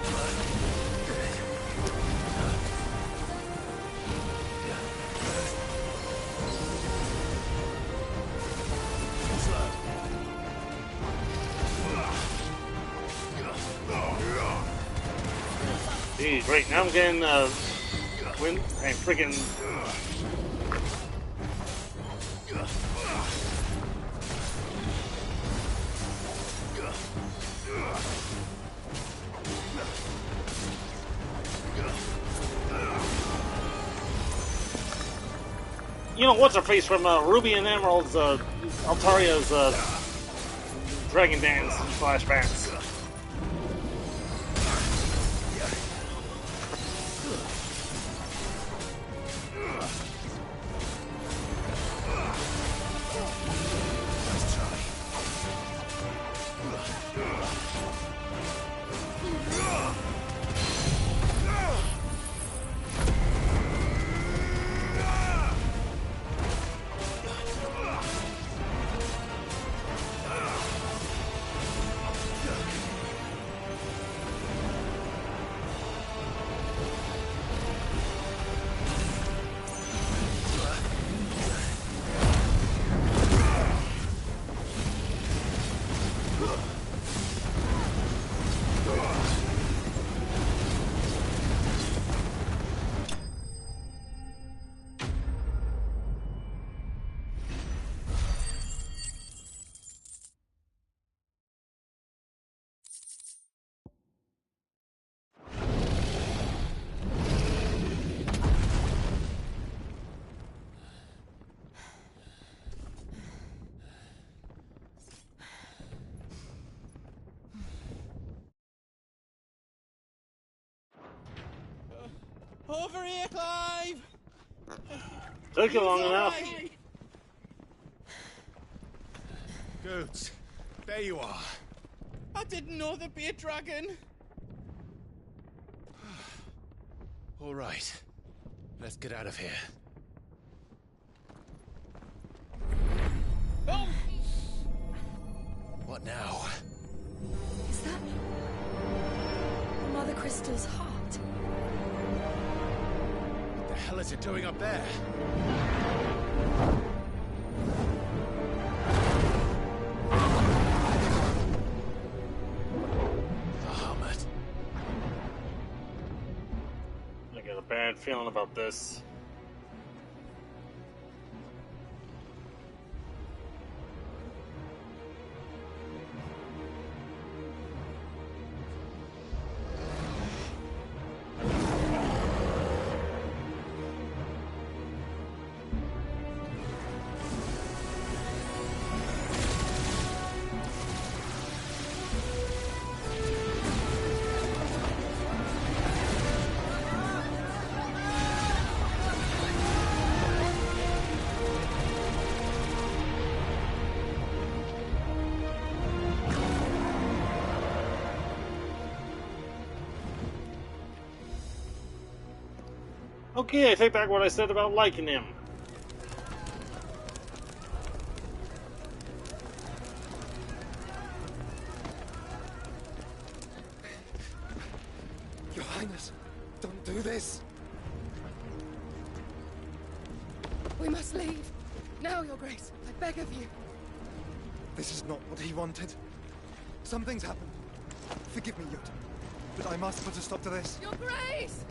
Jeez, right now I'm getting wind and freaking. You know, what's her face from Ruby and Emerald's, Altaria's Dragon Dance flashbacks? Over here, Clive! Took you long enough. Goods, there you are. I didn't know there'd be a dragon. All right, let's get out of here. Oh! What now? Is that Mother Crystal's heart? What the hell is it doing up there? The helmet. I got a bad feeling about this. Okay, I take back what I said about liking him. Your Highness, don't do this. We must leave. Now, Your Grace. I beg of you. This is not what he wanted. Something's happened. Forgive me, Yoda, but I must put a stop to this. Your Grace!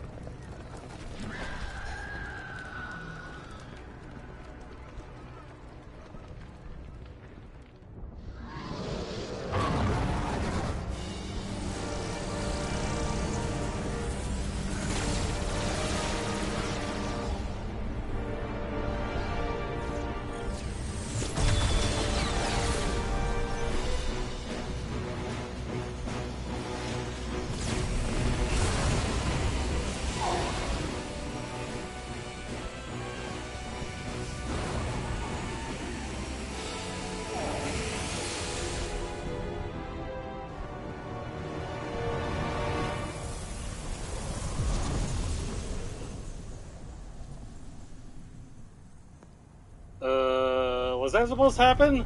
Was that supposed to happen?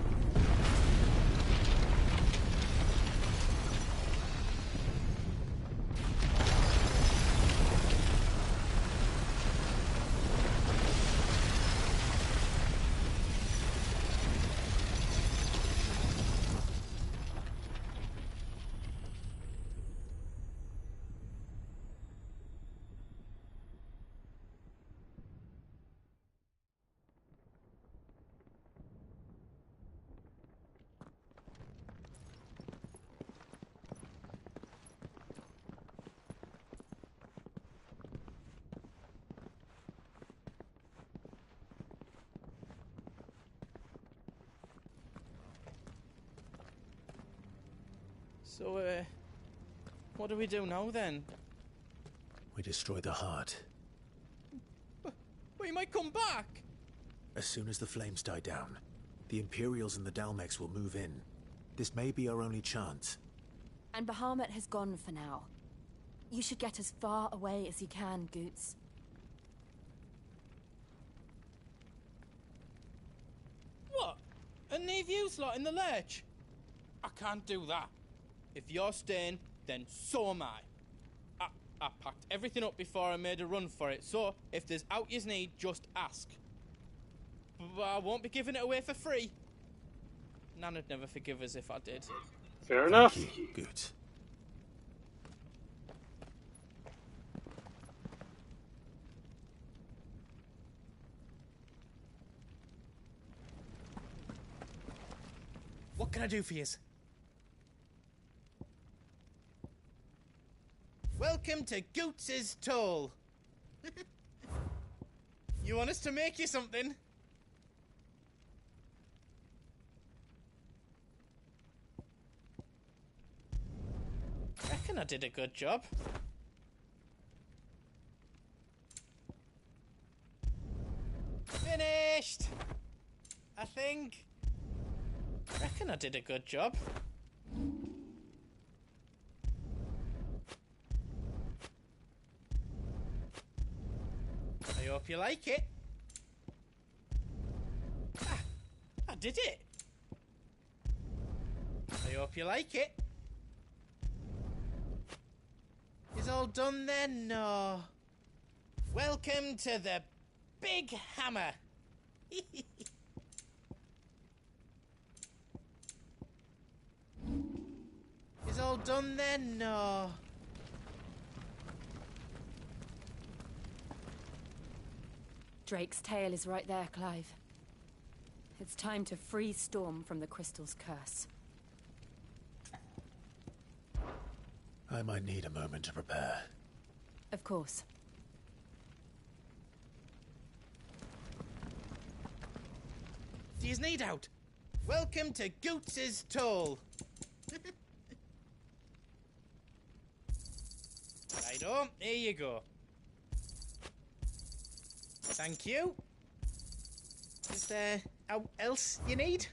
So, what do we do now then? We destroy the heart. But he might come back! As soon as the flames die down, the Imperials and the Dalmex will move in. This may be our only chance. And Bahamut has gone for now. You should get as far away as you can, Goots. What? And leave you lot in the lurch? I can't do that. If you're staying, then so am I. I packed everything up before I made a run for it, so if there's out yous need, just ask. But I won't be giving it away for free. Nan'd never forgive us if I did. Fair enough. Good. What can I do for yous? Welcome to Goots's Toll. You want us to make you something? Reckon I did a good job. Finished! I think. Reckon I did a good job. I hope you like it. I did it. I hope you like it. Is all done then? No. Welcome to the Big Hammer. Is all done then? No. Drake's tail is right there, Clive. It's time to free Storm from the Crystal's curse. I might need a moment to prepare. Of course. Do you need out? Welcome to Goots's Toll. Righto, here you go. Thank you. Is there else you need?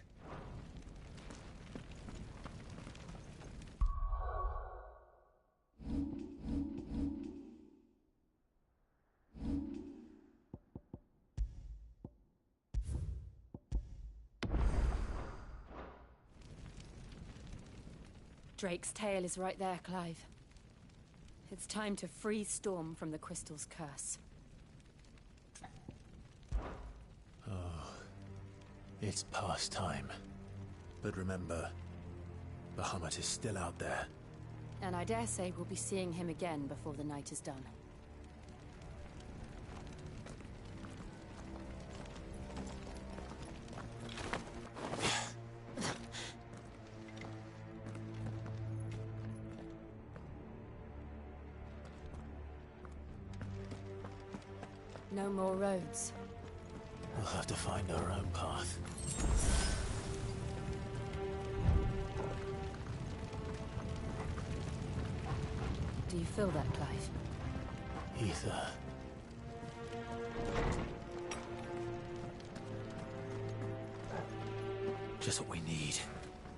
Drake's tail is right there, Clive. It's time to free Storm from the Crystal's curse. Oh, it's past time. But remember, Bahamut is still out there. And I dare say we'll be seeing him again before the night is done. No more roads. We'll have to find our own path. Do you feel that, Clive? Ether. Just what we need.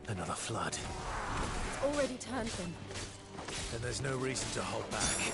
Another flood. It's already turned them. Then there's no reason to hold back.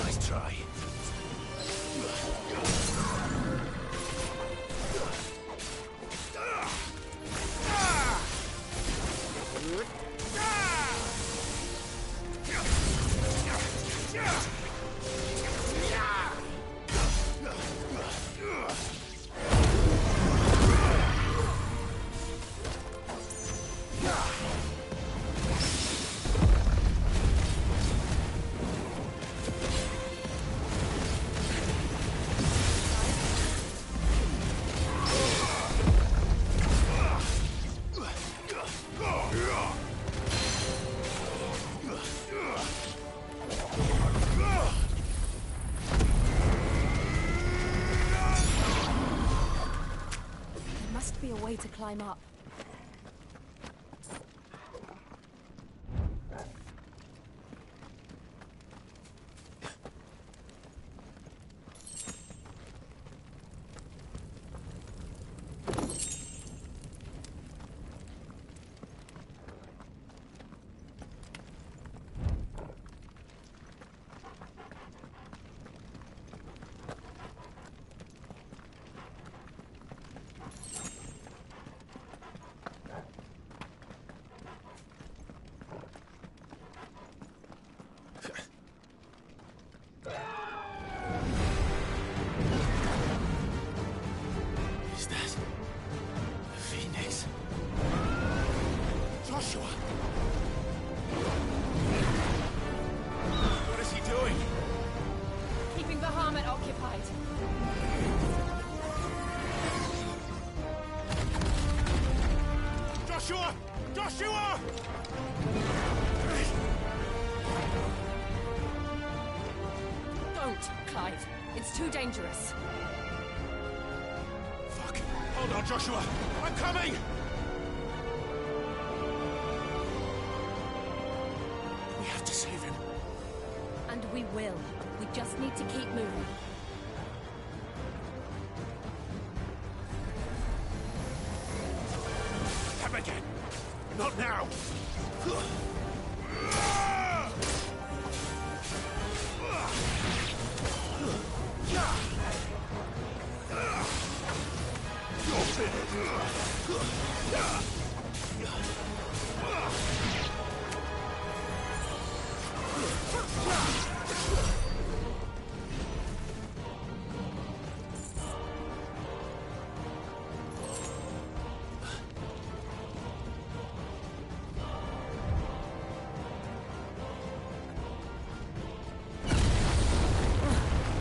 Nice try. There must be a way to climb up. Is that the Phoenix? Joshua! What is he doing? Keeping Bahamut occupied. Joshua! Joshua! Don't, Clive. It's too dangerous. Fuck! Hold on, Joshua! I'm coming! We have to save him. And we will. We just need to keep moving. Come again! Not now!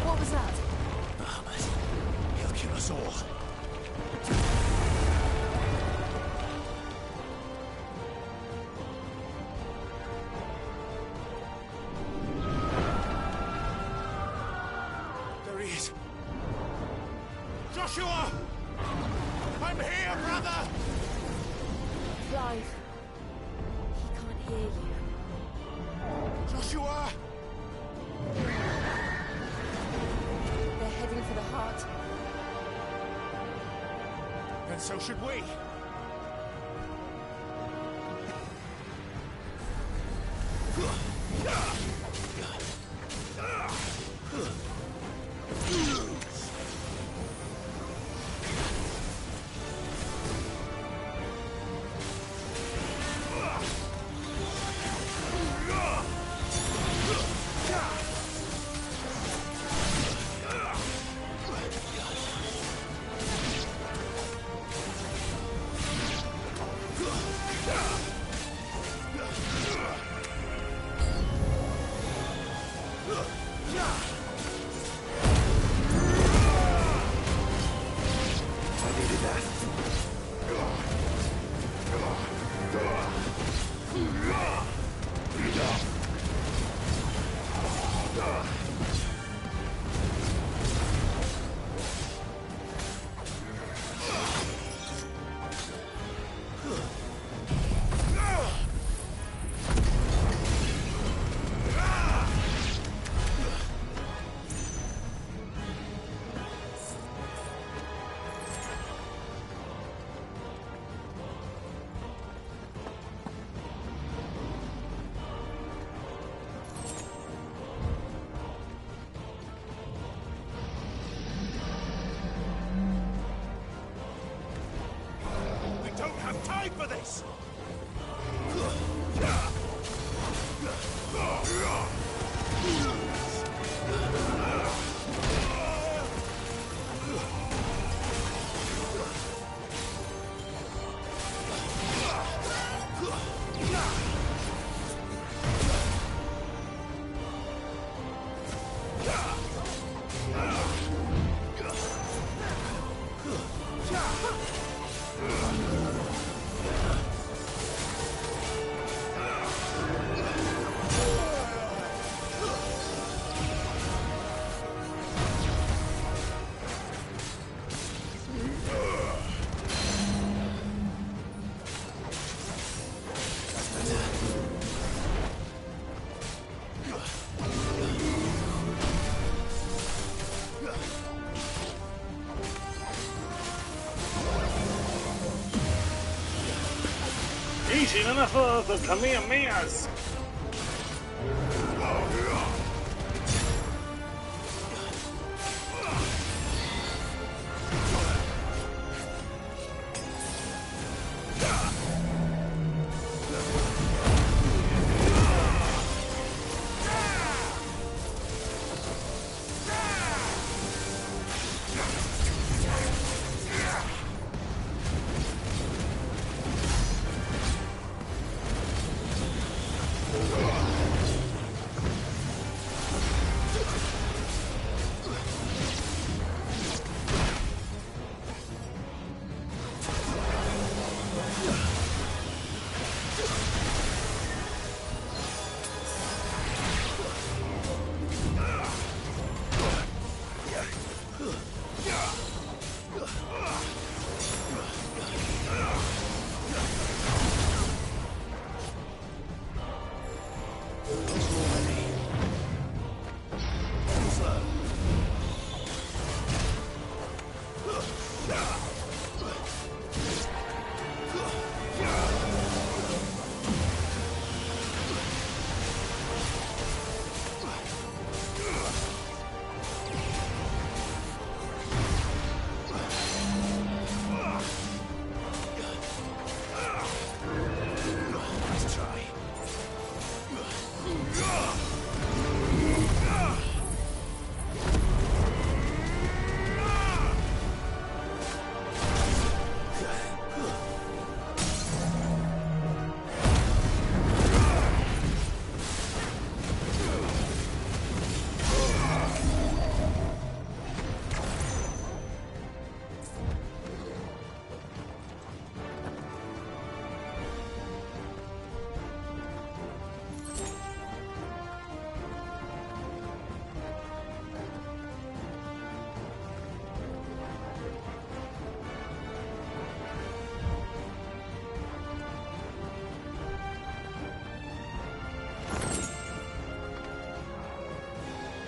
What was that? Bahamut. He'll kill us all. There he is. Joshua! I'm here, brother! Clive. He can't hear you. Joshua! They're heading for the heart. And so should we. this. Eating enough of the Kamehamehas!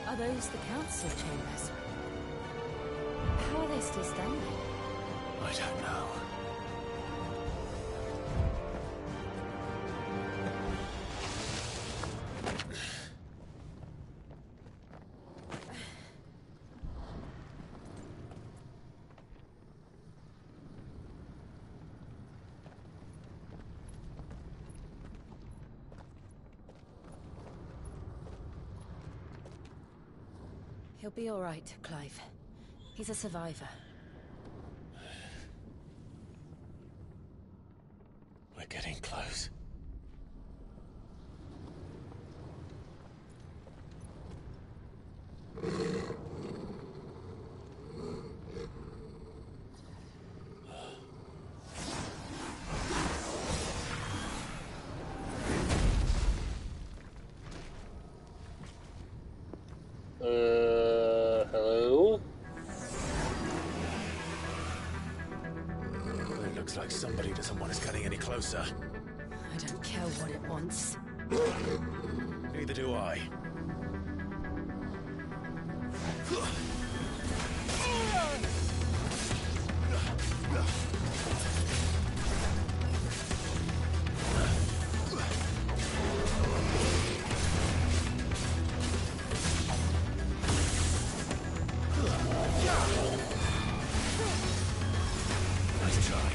Are those the council chambers? How are they still standing? I don't know. He'll be all right, Clive. He's a survivor. We're getting close. Hello? It looks like somebody doesn't want us getting any closer. I don't care what it wants. Neither do I. Nice try.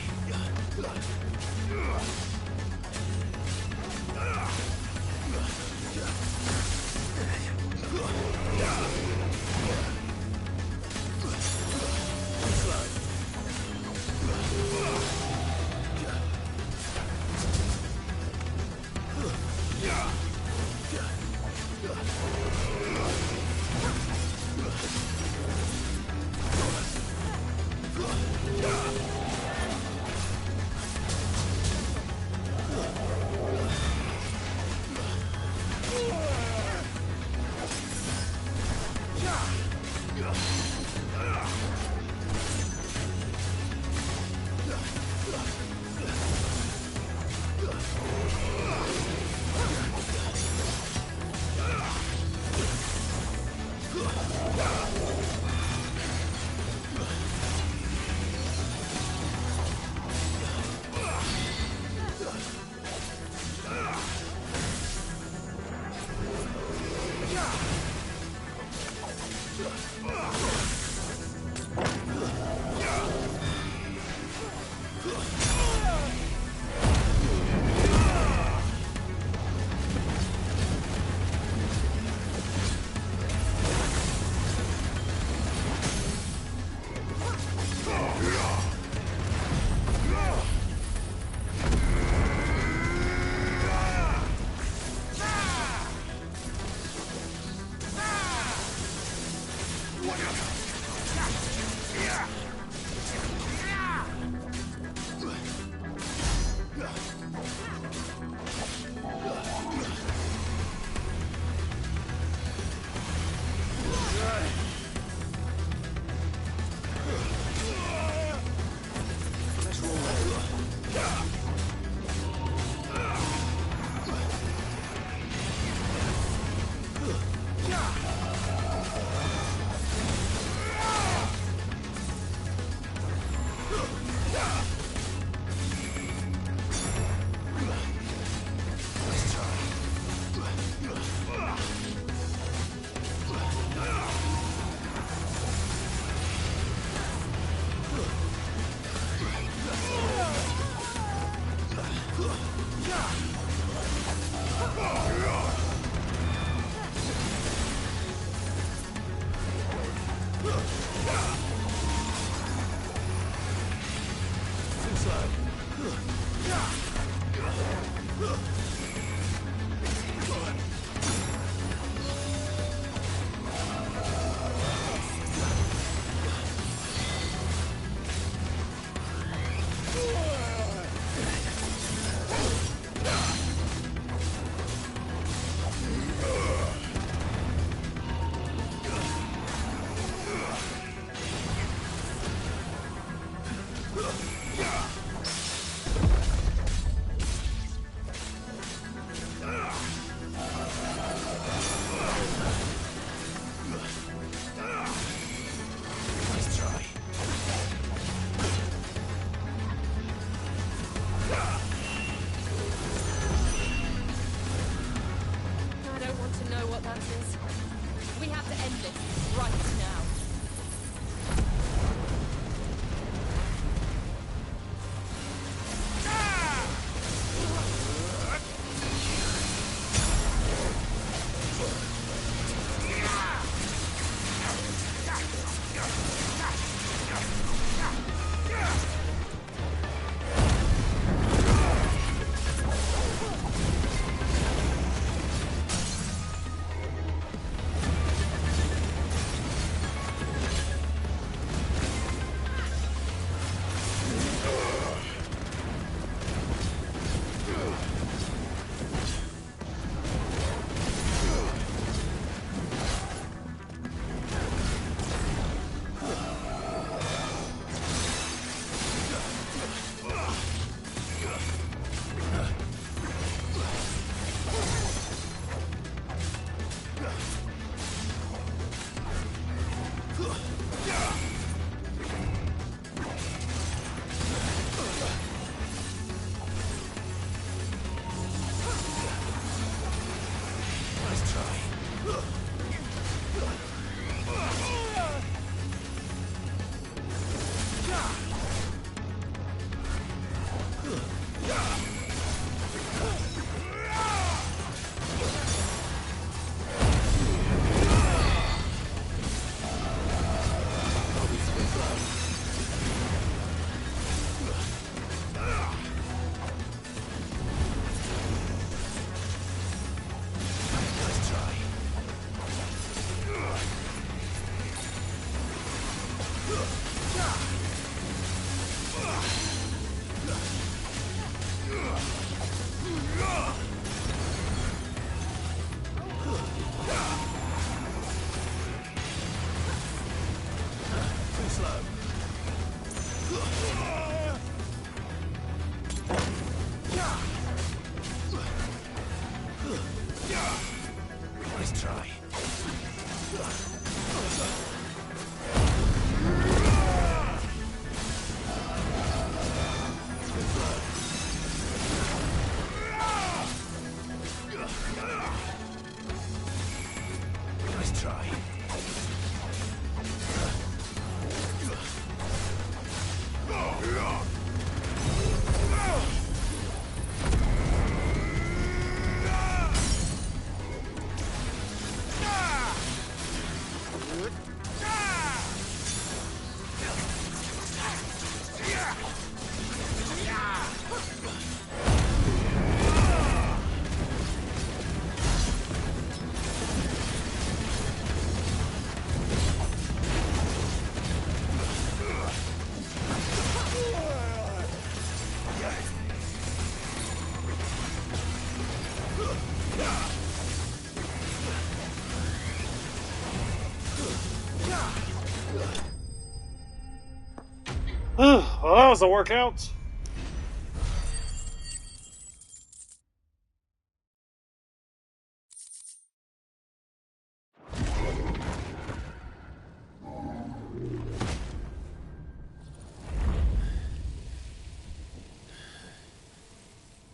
was a workout.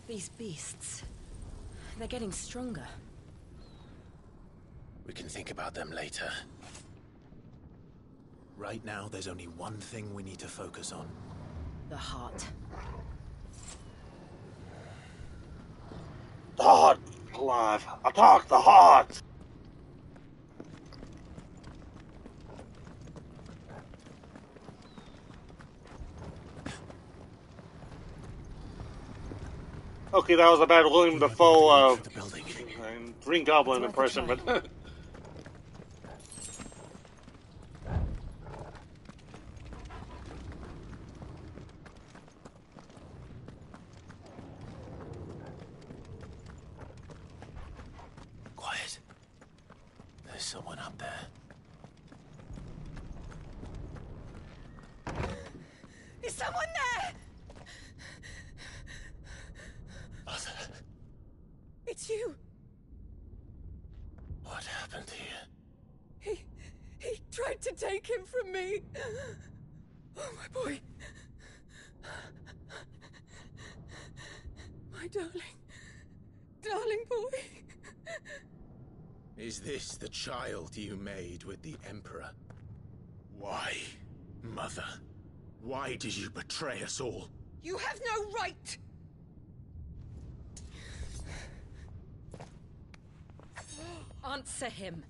These beasts, they're getting stronger. We can think about them later. Right now, there's only one thing we need to focus on. The heart. The heart, alive. Attack the heart! Okay, that was a bad William Dafoe Green Goblin impression, but Quiet. There's someone up there. Is someone there? Mother. It's you. What happened here? He tried to take him from me. Oh, my boy. My darling boy. Is this the child you made with the Emperor? Why, Mother? Why did you betray us all? You have no right. Answer him.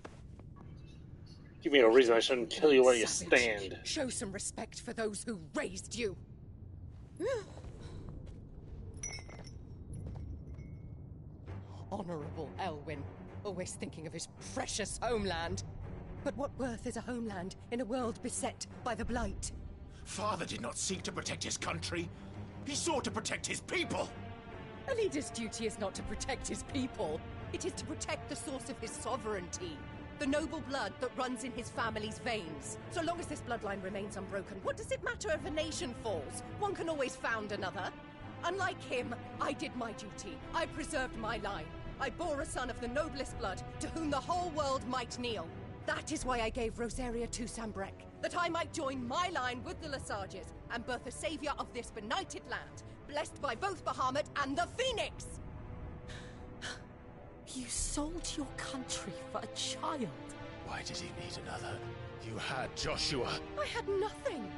give me a reason I shouldn't kill you where you Savage. stand. Show some respect for those who raised you. Honorable Elwyn, always thinking of his precious homeland. But what worth is a homeland in a world beset by the Blight? Father did not seek to protect his country. He sought to protect his people. A leader's duty is not to protect his people. It is to protect the source of his sovereignty. The noble blood that runs in his family's veins. So long as this bloodline remains unbroken, what does it matter if a nation falls? One can always found another. Unlike him, I did my duty. I preserved my line. I bore a son of the noblest blood, to whom the whole world might kneel. That is why I gave Rosaria to Sambrek, that I might join my line with the Lesages and birth a savior of this benighted land, blessed by both Bahamut and the Phoenix! You sold your country for a child. Why did he need another? You had Joshua. I had nothing.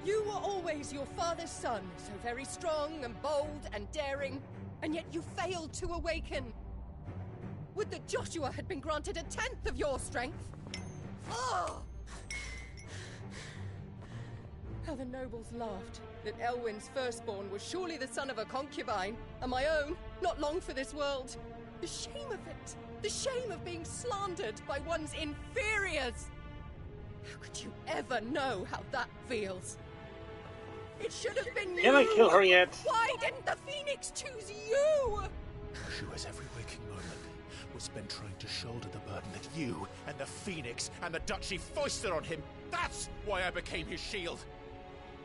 You were always your father's son, so very strong and bold and daring, and yet you failed to awaken. Would that Joshua had been granted 1/10 of your strength? Oh! How the nobles laughed that Elwyn's firstborn was surely the son of a concubine, and my own, not long for this world. The shame of it! The shame of being slandered by one's inferiors! How could you ever know how that feels? It should have been you! Can I kill her yet? Why didn't the Phoenix choose you? Joshua's every waking moment was spent trying to shoulder the burden that you and the Phoenix and the Duchy foisted on him. That's why I became his shield.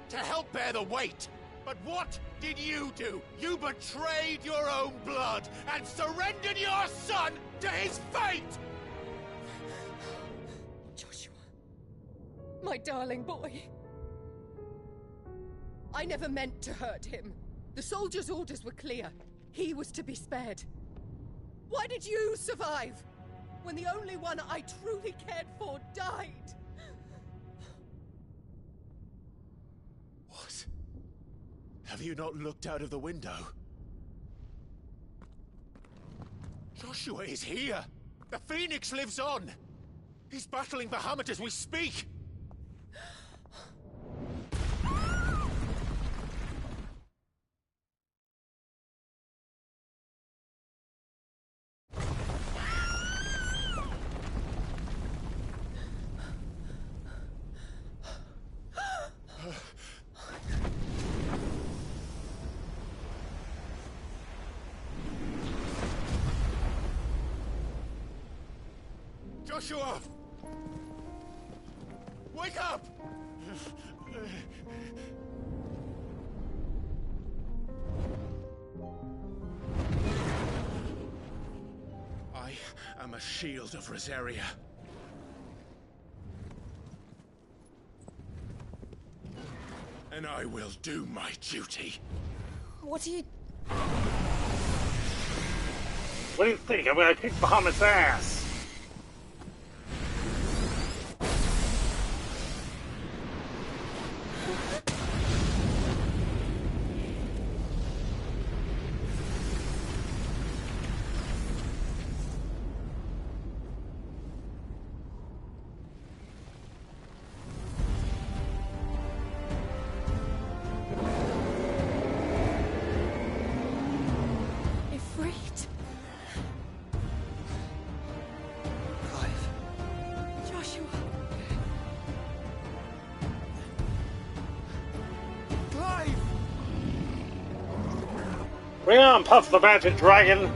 To help bear the weight. But what did you do? You betrayed your own blood and surrendered your son to his fate! Joshua. My darling boy. I never meant to hurt him. The soldiers' orders were clear. He was to be spared. Why did you survive? When the only one I truly cared for died? What? Have you not looked out of the window? Joshua is here! The Phoenix lives on! He's battling Bahamut as we speak! Joshua! Wake up! I am a shield of Rosaria. And I will do my duty. What are you... What do you think? I'm gonna kick Bahamut's ass. Ifrit? Joshua? Clive! Bring on, Puff the Magic Dragon.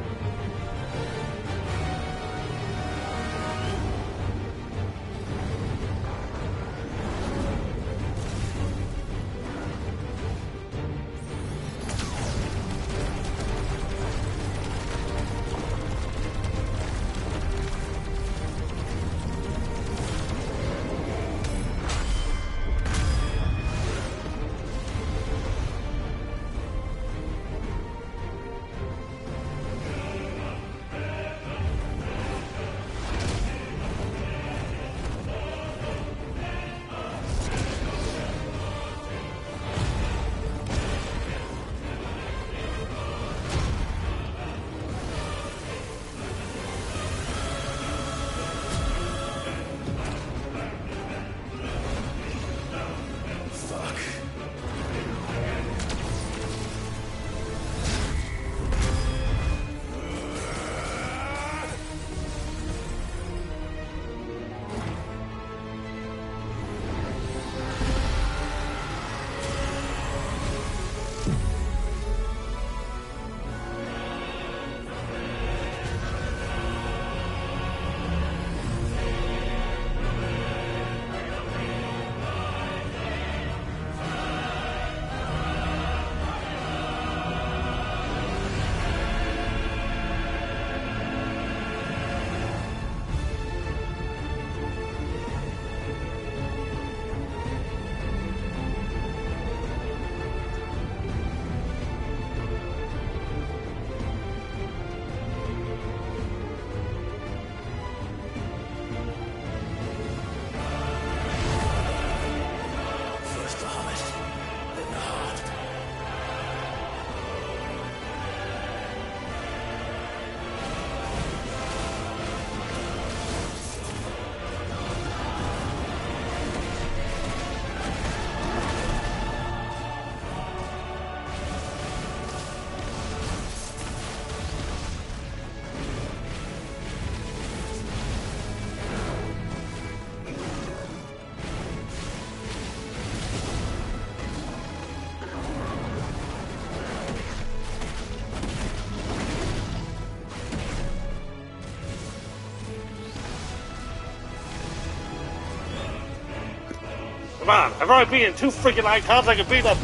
Come on, I've already beaten 2 freaking icons. I can beat a.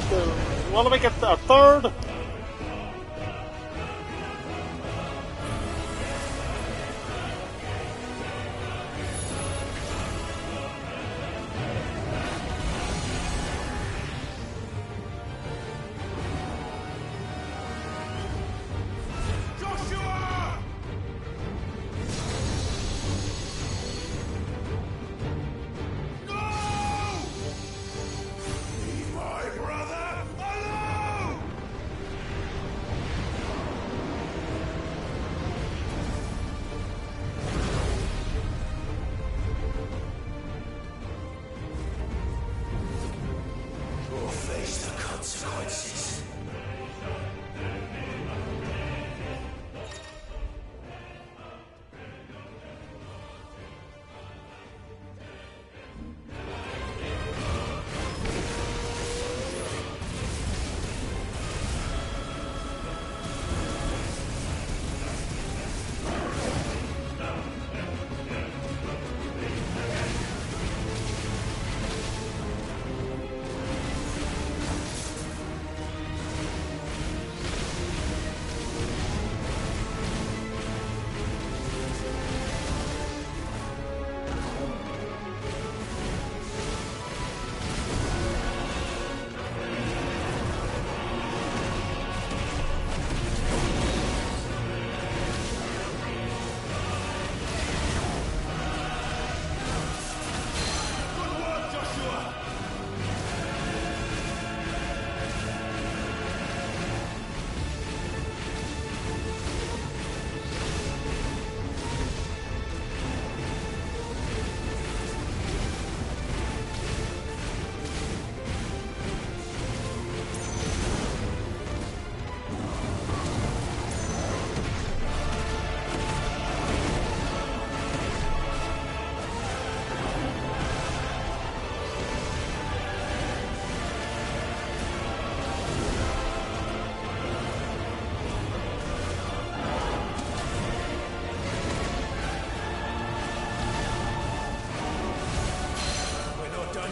You want to make it a third?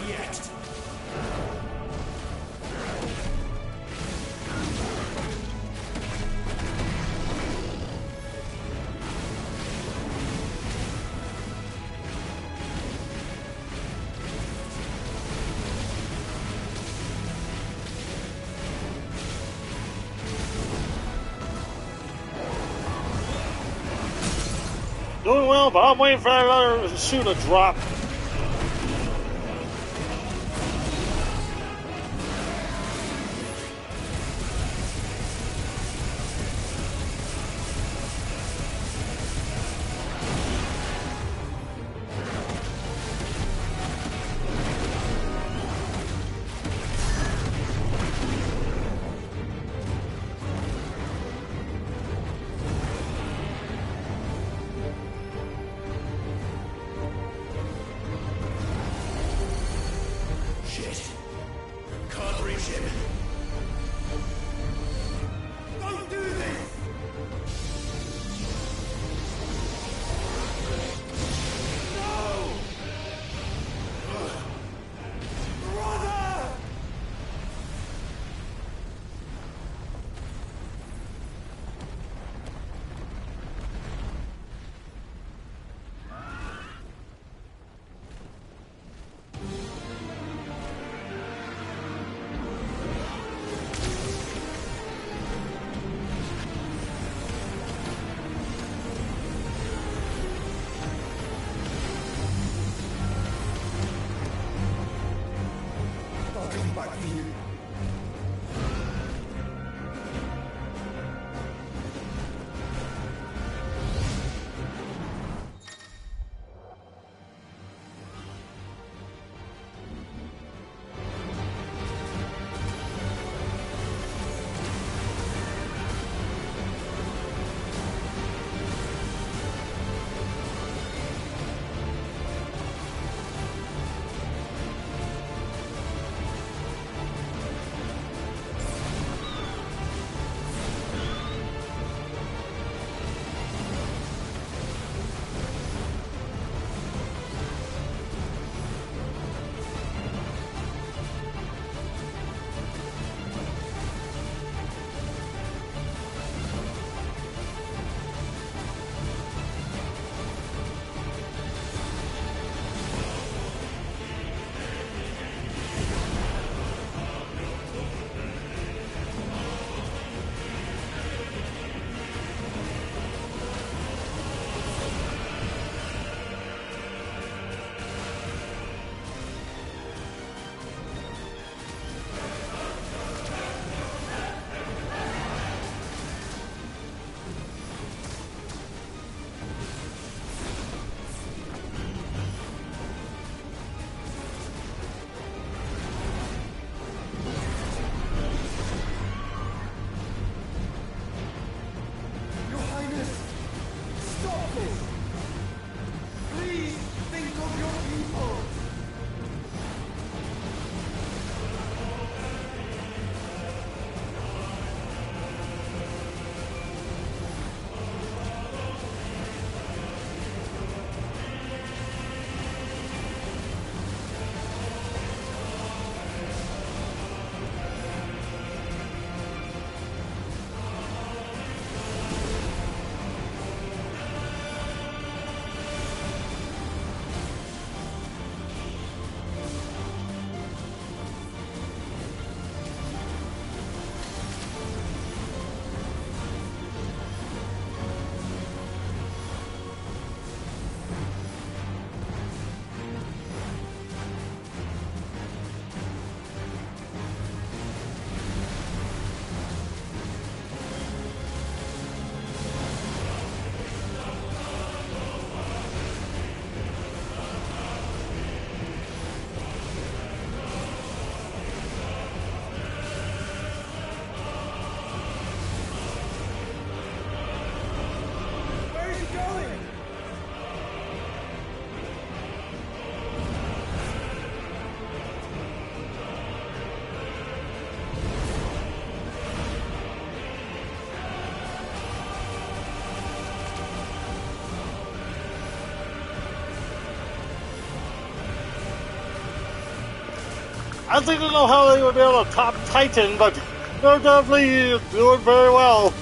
yet. Doing well, but I'm waiting for another shoe to drop. I didn't know how they would be able to top Titan, but they're definitely doing very well.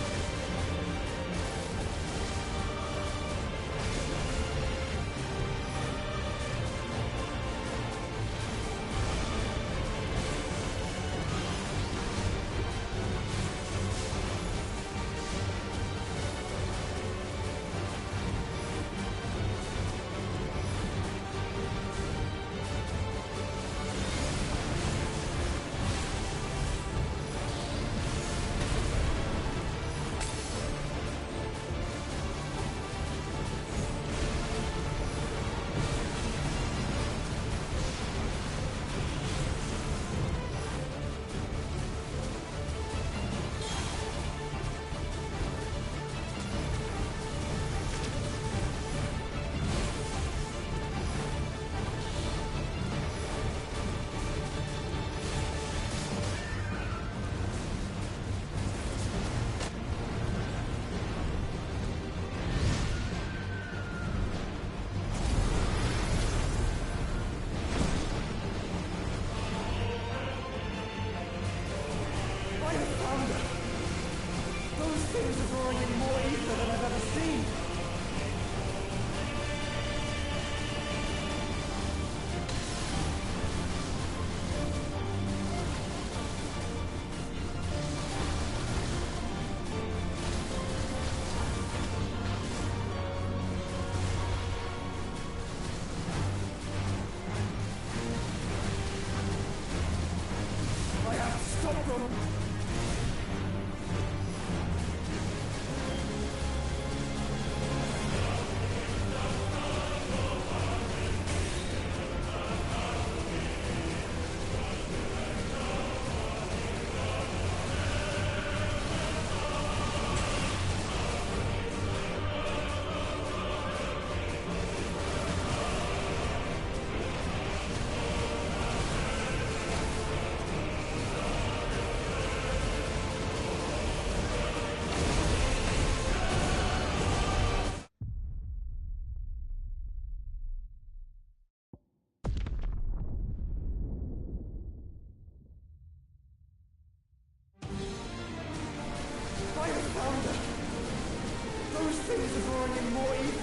Those things are drawing in more ether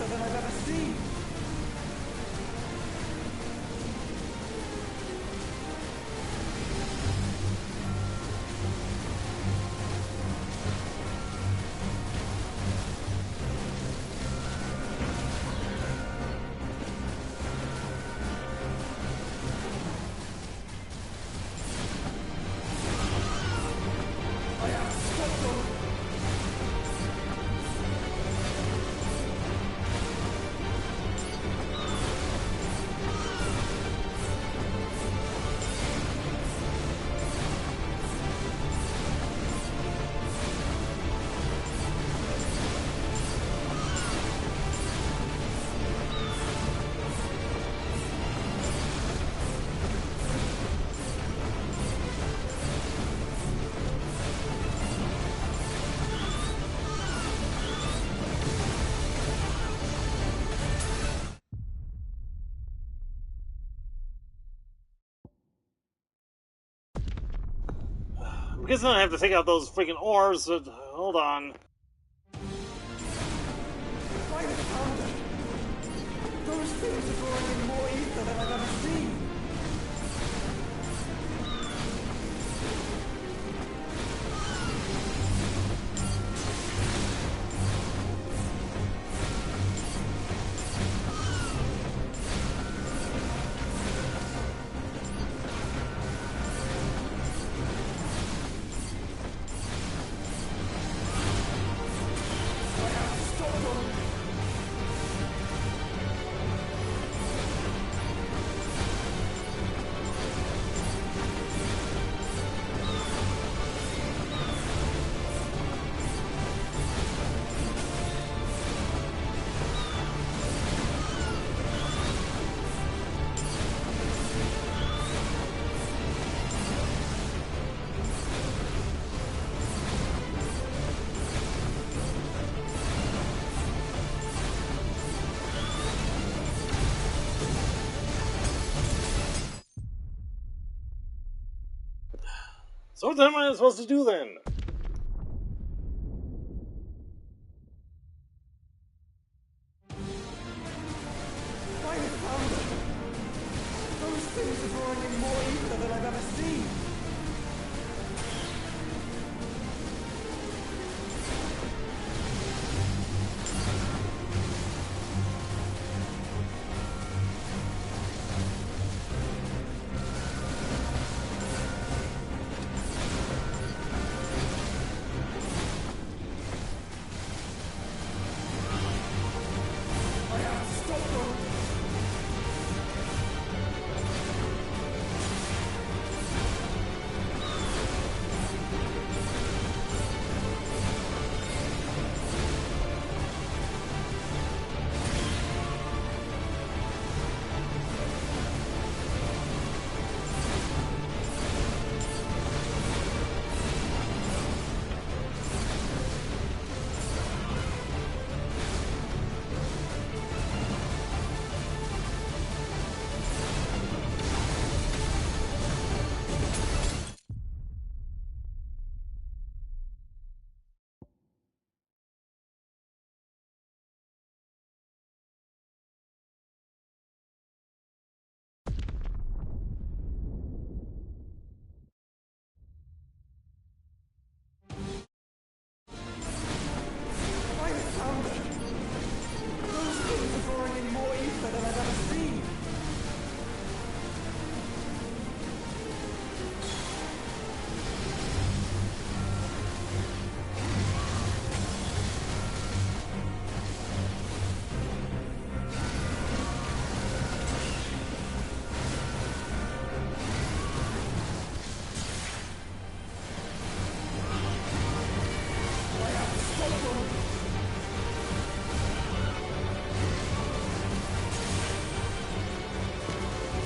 than I've ever seen. I'm guessing I have to take out those freaking orbs, but hold on. Those things are drawing in more ether than I've ever seen. So what the hell am I supposed to do then? I have found it! Those things are drawing in more ether than I've ever seen!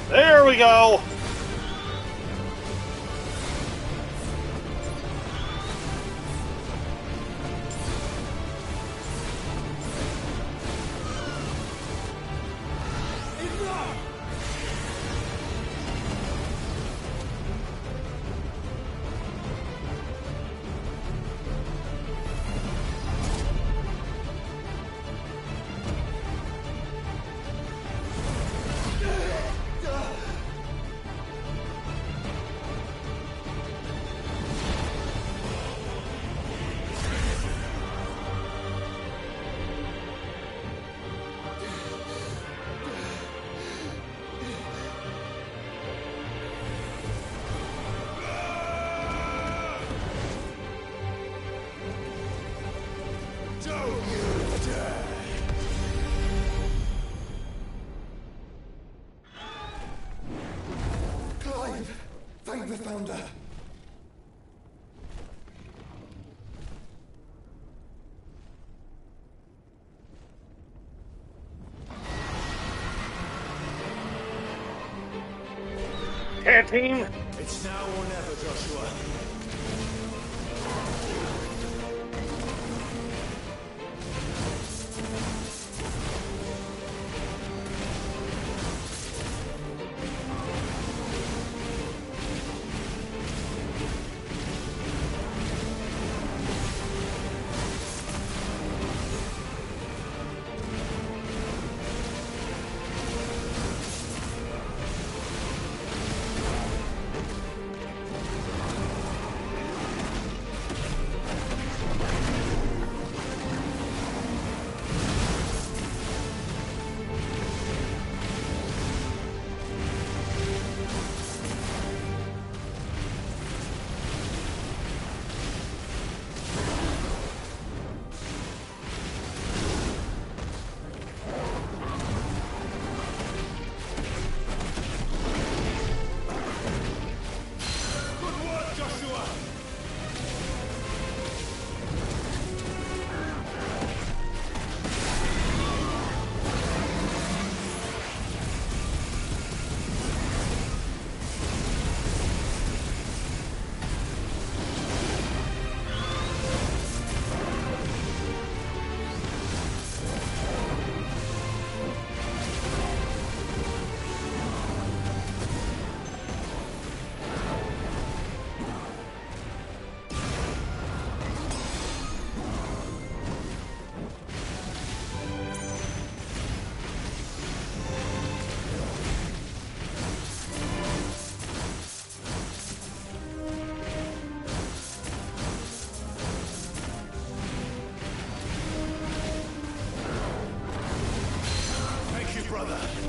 There we go! Thank the Founder! Care team? It's now or never, Joshua. brother.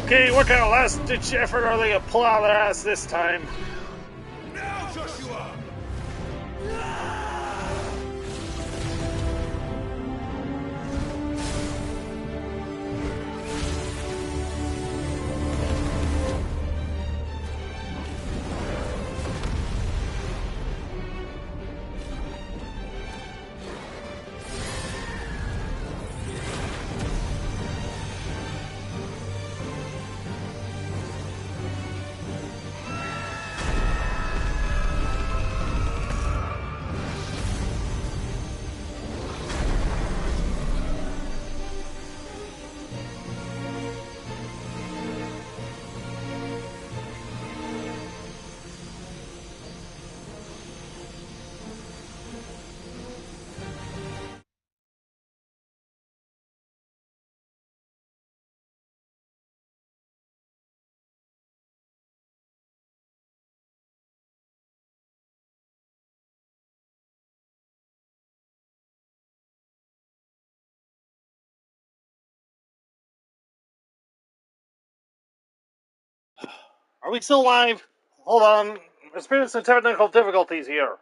Okay, what kind of last-ditch effort are they gonna pull out of their ass this time? Now, Joshua! Are we still live? Hold on. Experiencing technical difficulties here.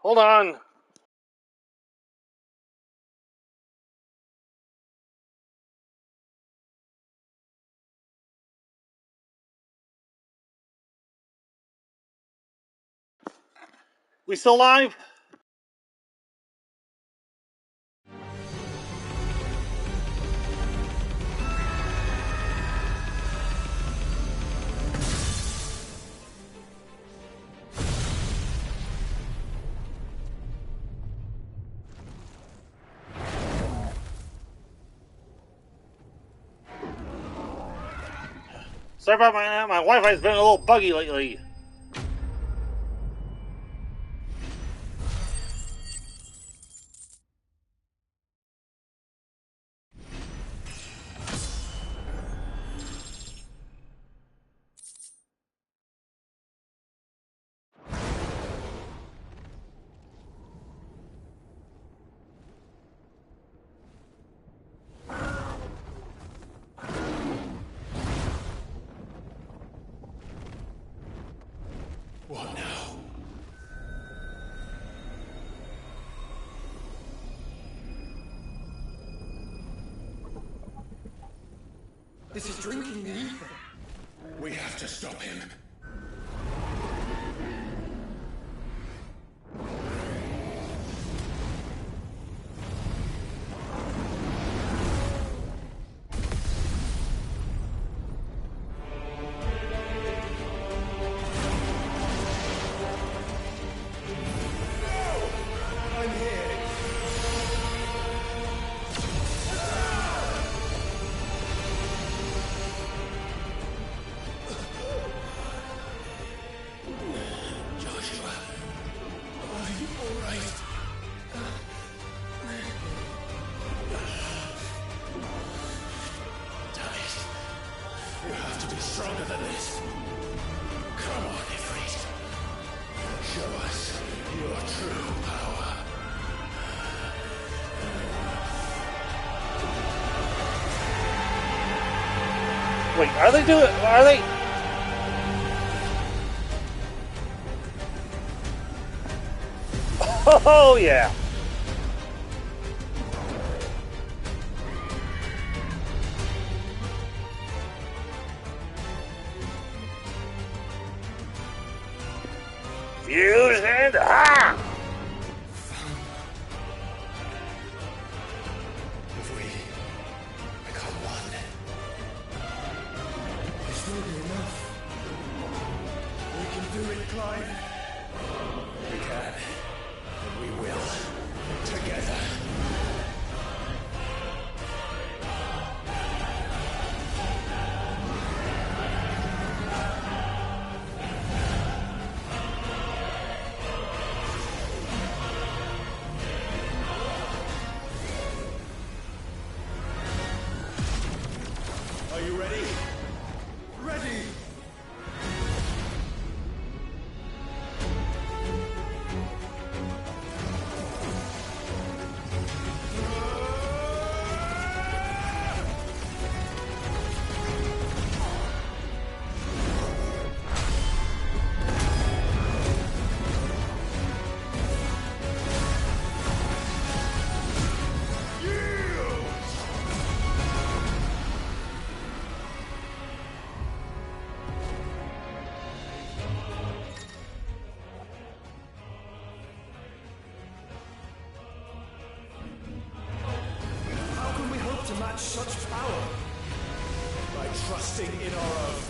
Hold on. We still live? Sorry about my Wi-Fi's been a little buggy lately. What now? This is drinking the ether. We have to stop him. Stronger than this. Come on, Ifrit. Show us your true power. Wait, are they doing? Are they? Oh yeah. Fuse and ha! If we become one, This will be enough. We can do it, Clive. we can, and we will, together. Are you ready? Ready! How can we hope to match such power? By trusting in our own.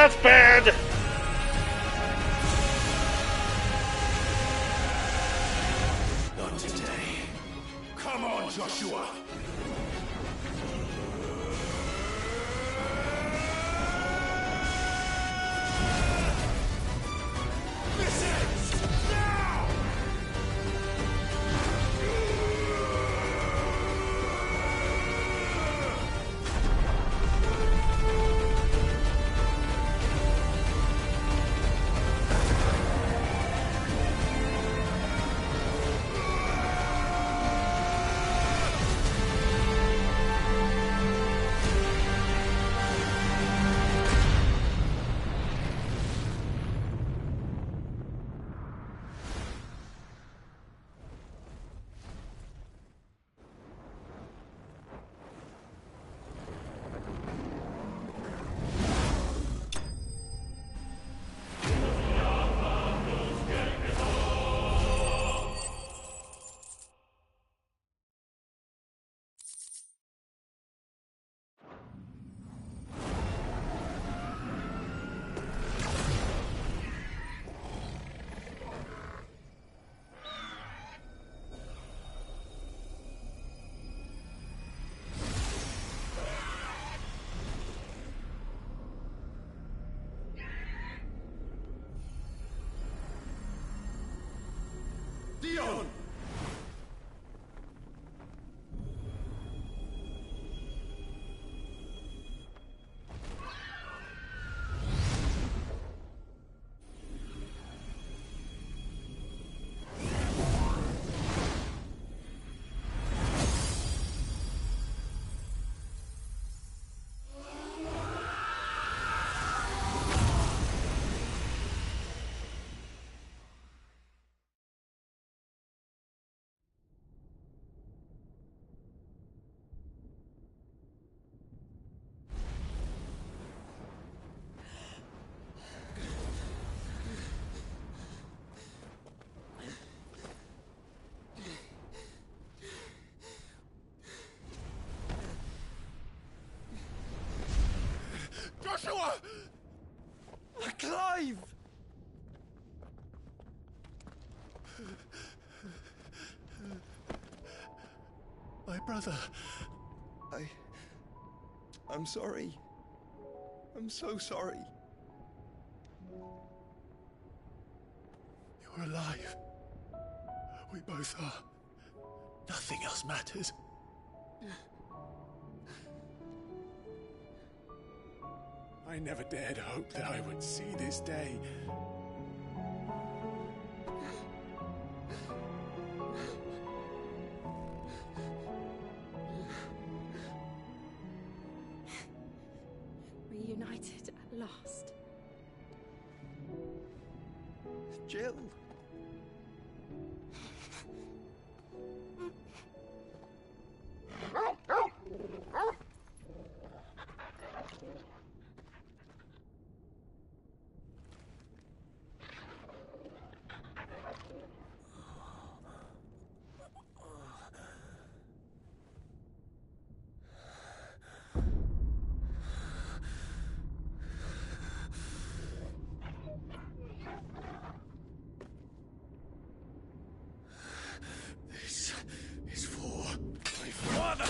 that's bad! Not today. Come on, Joshua! This ends now! Dion! Joshua! Clive! My brother. I'm sorry. I'm so sorry. You're alive. We both are. Nothing else matters. I never dared hope that I would see this day. Reunited at last. Jill. This is for my father!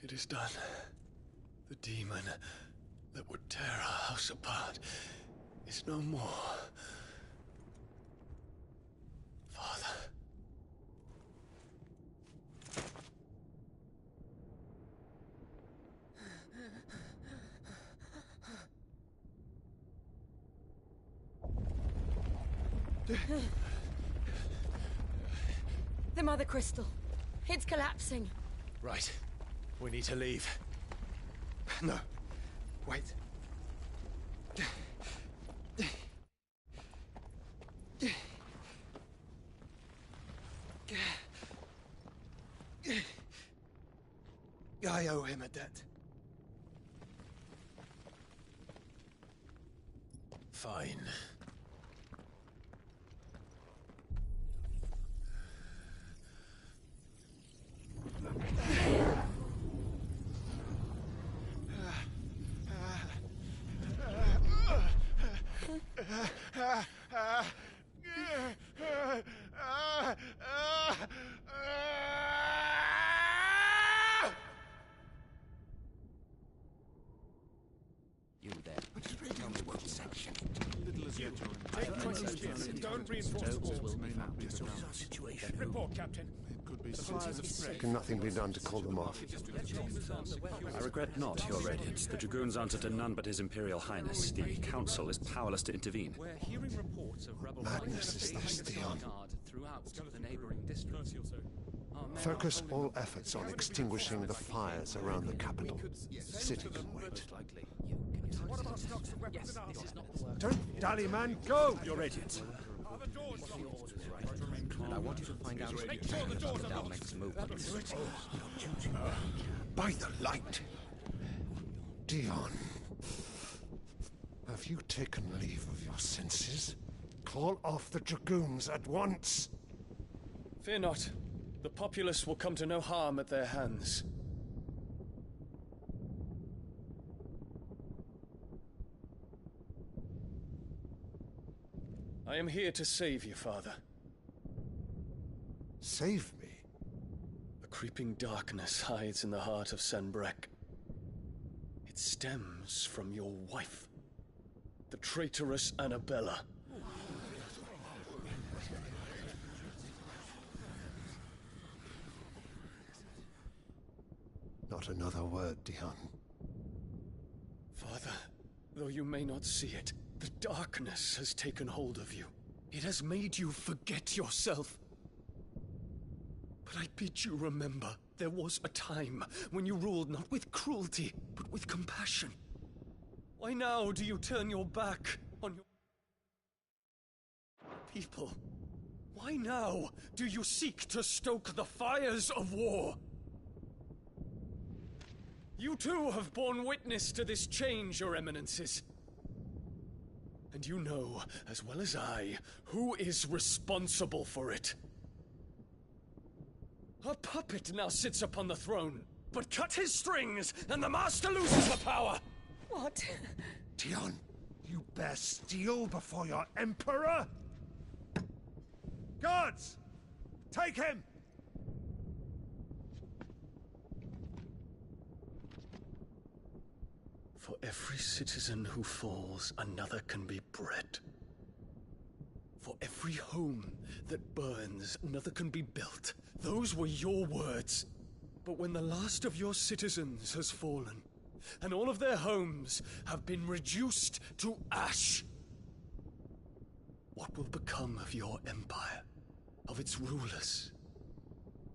It is done. The demon that would tear our house apart is no more. Father. The Mother Crystal. It's collapsing. Right. We need to leave. No. Wait. I owe him a debt. Fine. You there. Tell me what section. Don't reinforce the walls. Situation. Report, Captain. Can nothing be done to call them off? I regret not, Your Radiance. The Dragoons answer to none but His Imperial Highness. The Council is powerless to intervene. We're hearing reports of rebel Madness is this, Dion. throughout the neighboring districts. Focus all efforts on extinguishing the fires around the capital. The city can wait. What about stocks of weapons and armor? Don't dally, man, go! Your Radiance. And I want you to find out about Dalmec's movements. By the light! Dion, have you taken leave of your senses? Call off the Dragoons at once! Fear not. The populace will come to no harm at their hands. I am here to save you, Father. Save me? The creeping darkness hides in the heart of Sanbrek. It stems from your wife, the traitorous Annabella. Not another word, Dion. Father, though you may not see it, the darkness has taken hold of you. It has made you forget yourself. But I bid you remember, there was a time when you ruled not with cruelty, but with compassion. Why now do you turn your back on your people? Why now do you seek to stoke the fires of war? You too have borne witness to this change, Your Eminences. And you know, as well as I, who is responsible for it. A puppet now sits upon the throne, but cut his strings, and the Master loses the power! What? Dion, you bear steel before your Emperor? Guards! Take him! For every citizen who falls, another can be bred. For every home that burns, another can be built. Those were your words. But when the last of your citizens has fallen, and all of their homes have been reduced to ash, what will become of your empire, of its rulers,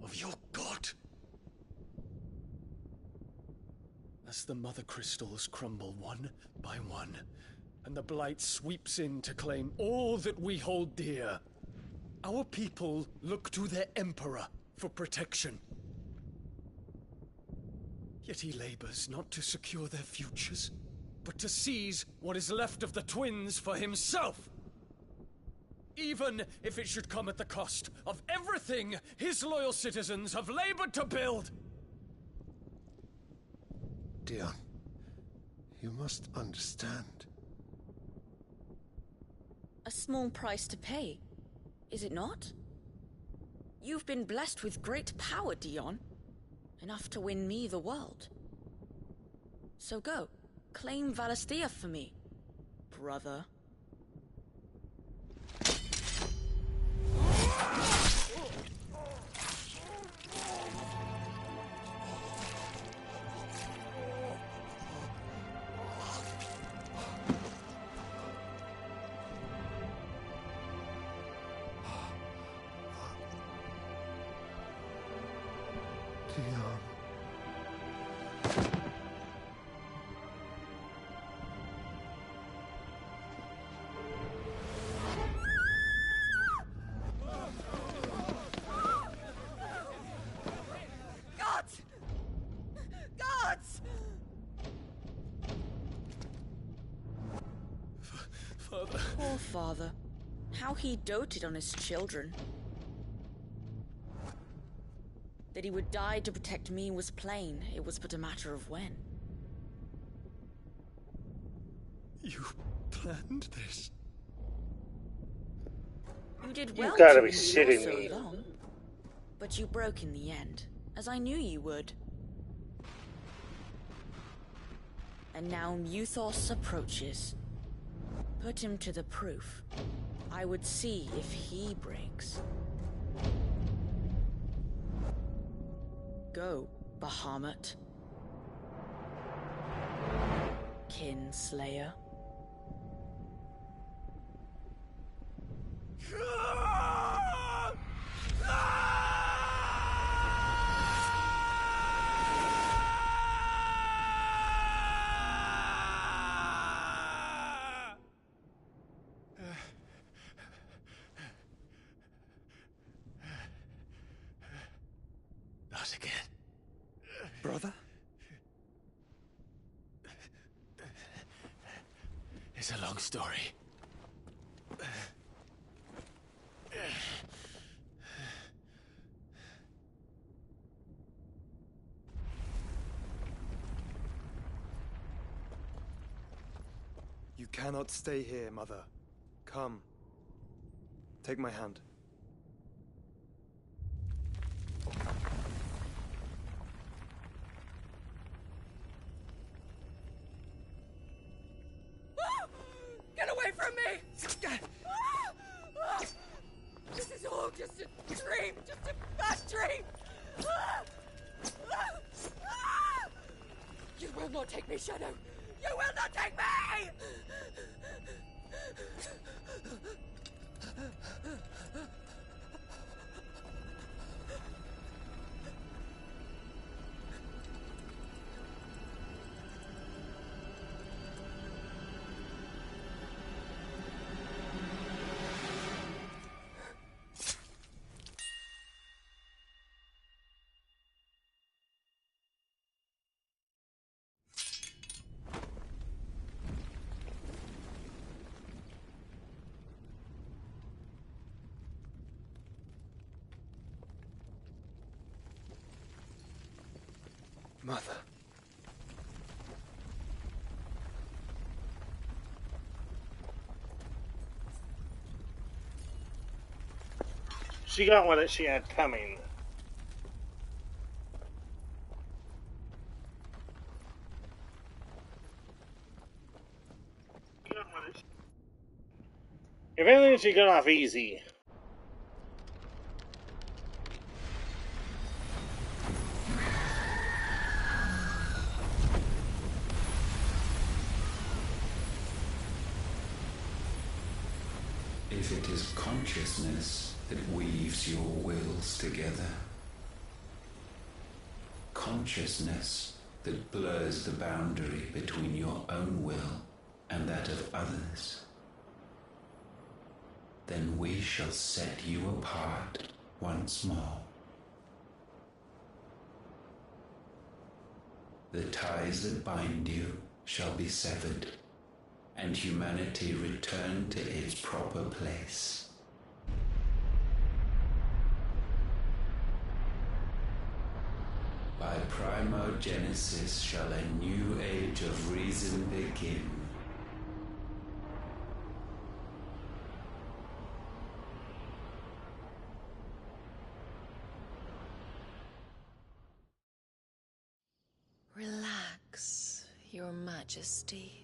of your god? As the Mother Crystals crumble one by one, and the Blight sweeps in to claim all that we hold dear, our people look to their Emperor for protection. Yet he labors not to secure their futures, but to seize what is left of the twins for himself! Even if it should come at the cost of everything his loyal citizens have labored to build! Dion, you must understand. A small price to pay, is it not? You've been blessed with great power, Dion. Enough to win me the world. So go, claim Valisthea for me, brother. Dion. Gods! Gods! Father. Poor father. How he doted on his children. That he would die to protect me was plain. It was but a matter of when. You planned this? You did You've well gotta to be endure shitting so me. long. But you broke in the end, as I knew you would. And now Muthos approaches. Put him to the proof. I would see if he breaks. Go, Bahamut. Kinslayer. Not again. Brother? It's a long story. You cannot stay here, Mother. Come. Take my hand. Get away from me! This is all just a dream, just a bad dream! You will not take me, Shadow! You will not take me! Mother. She got what she had coming. If anything, she got off easy. If it is consciousness that weaves your wills together, consciousness that blurs the boundary between your own will and that of others, then we shall set you apart once more. The ties that bind you shall be severed, and humanity return to its proper place. By primogenesis shall a new age of reason begin. Relax, Your Majesty.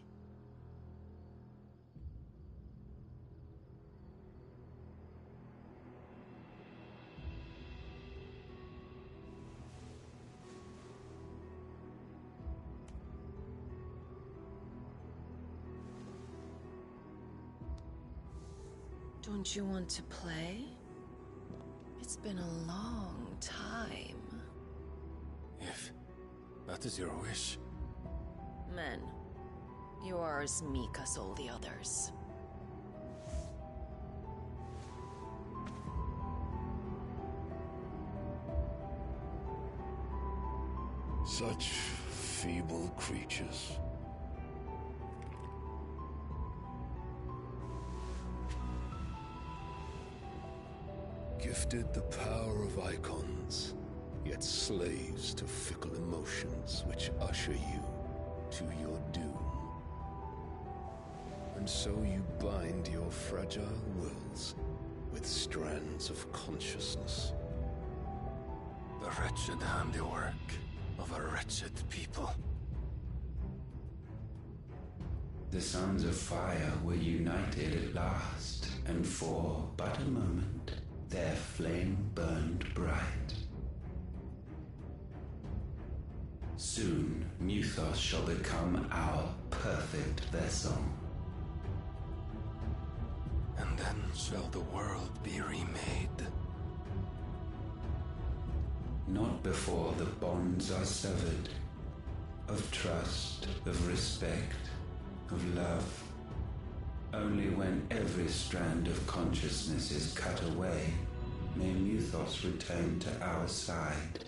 Don't you want to play? It's been a long time. That is your wish. Men, you are as meek as all the others. Such feeble creatures. Gifted the power of icons, yet slaves to fickle emotions which usher you to your doom. And so you bind your fragile wills with strands of consciousness. The wretched handiwork of a wretched people. The Sons of Fire were united at last, and for but a moment their flame burned bright. Soon Muthos shall become our perfect vessel. And then shall the world be remade. Not before the bonds are severed, of trust, of respect, of love. Only when every strand of consciousness is cut away, may Muthos return to our side.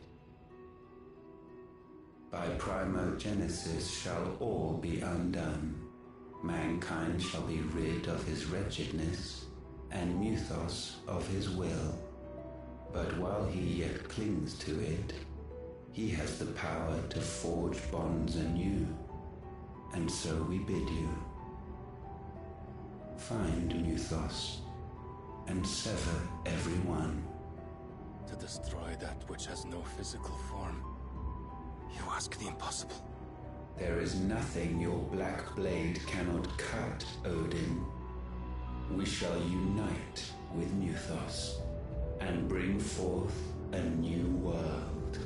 By primogenesis shall all be undone. Mankind shall be rid of his wretchedness, and Muthos of his will. But while he yet clings to it, he has the power to forge bonds anew. And so we bid you, find Muthos, and sever every one. To destroy that which has no physical form, you ask the impossible. There is nothing your black blade cannot cut, Odin. We shall unite with Muthos, and bring forth a new world.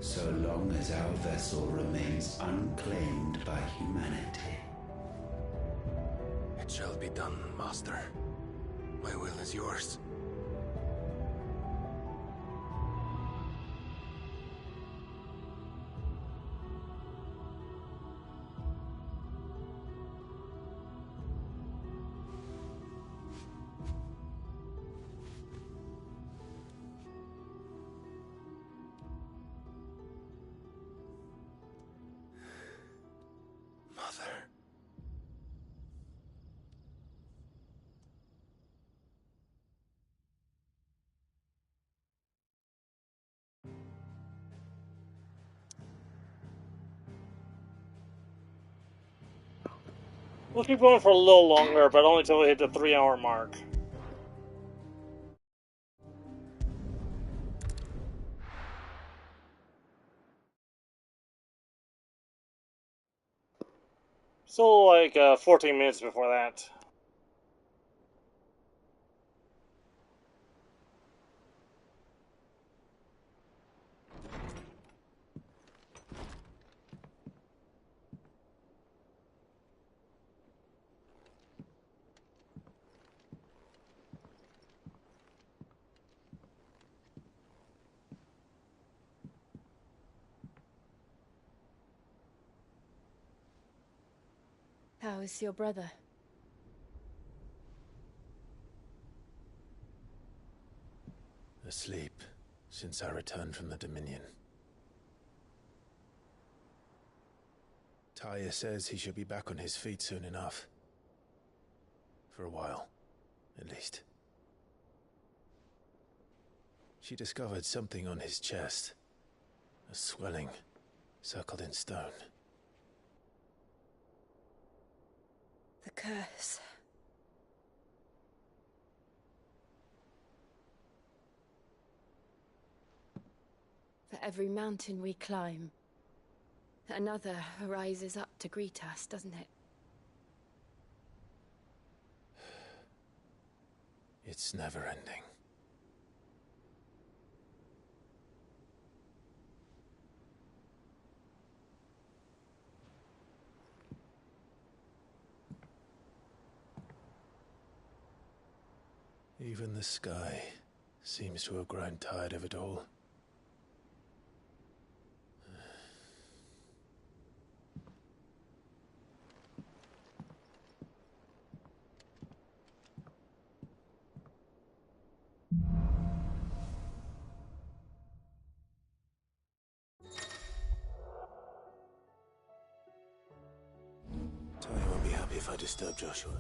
So long as our vessel remains unclaimed by humanity. It shall be done, Master. My will is yours. We'll keep going for a little longer, but only until we hit the 3-hour mark. So, like, 14 minutes before that. How is your brother? Asleep since I returned from the Dominion. Taya says he should be back on his feet soon enough. For a while, at least. She discovered something on his chest. A swelling, circled in stone. The curse. For every mountain we climb, another rises up to greet us, doesn't it? It's never ending. Even the sky seems to have grown tired of it all. I disturb Joshua?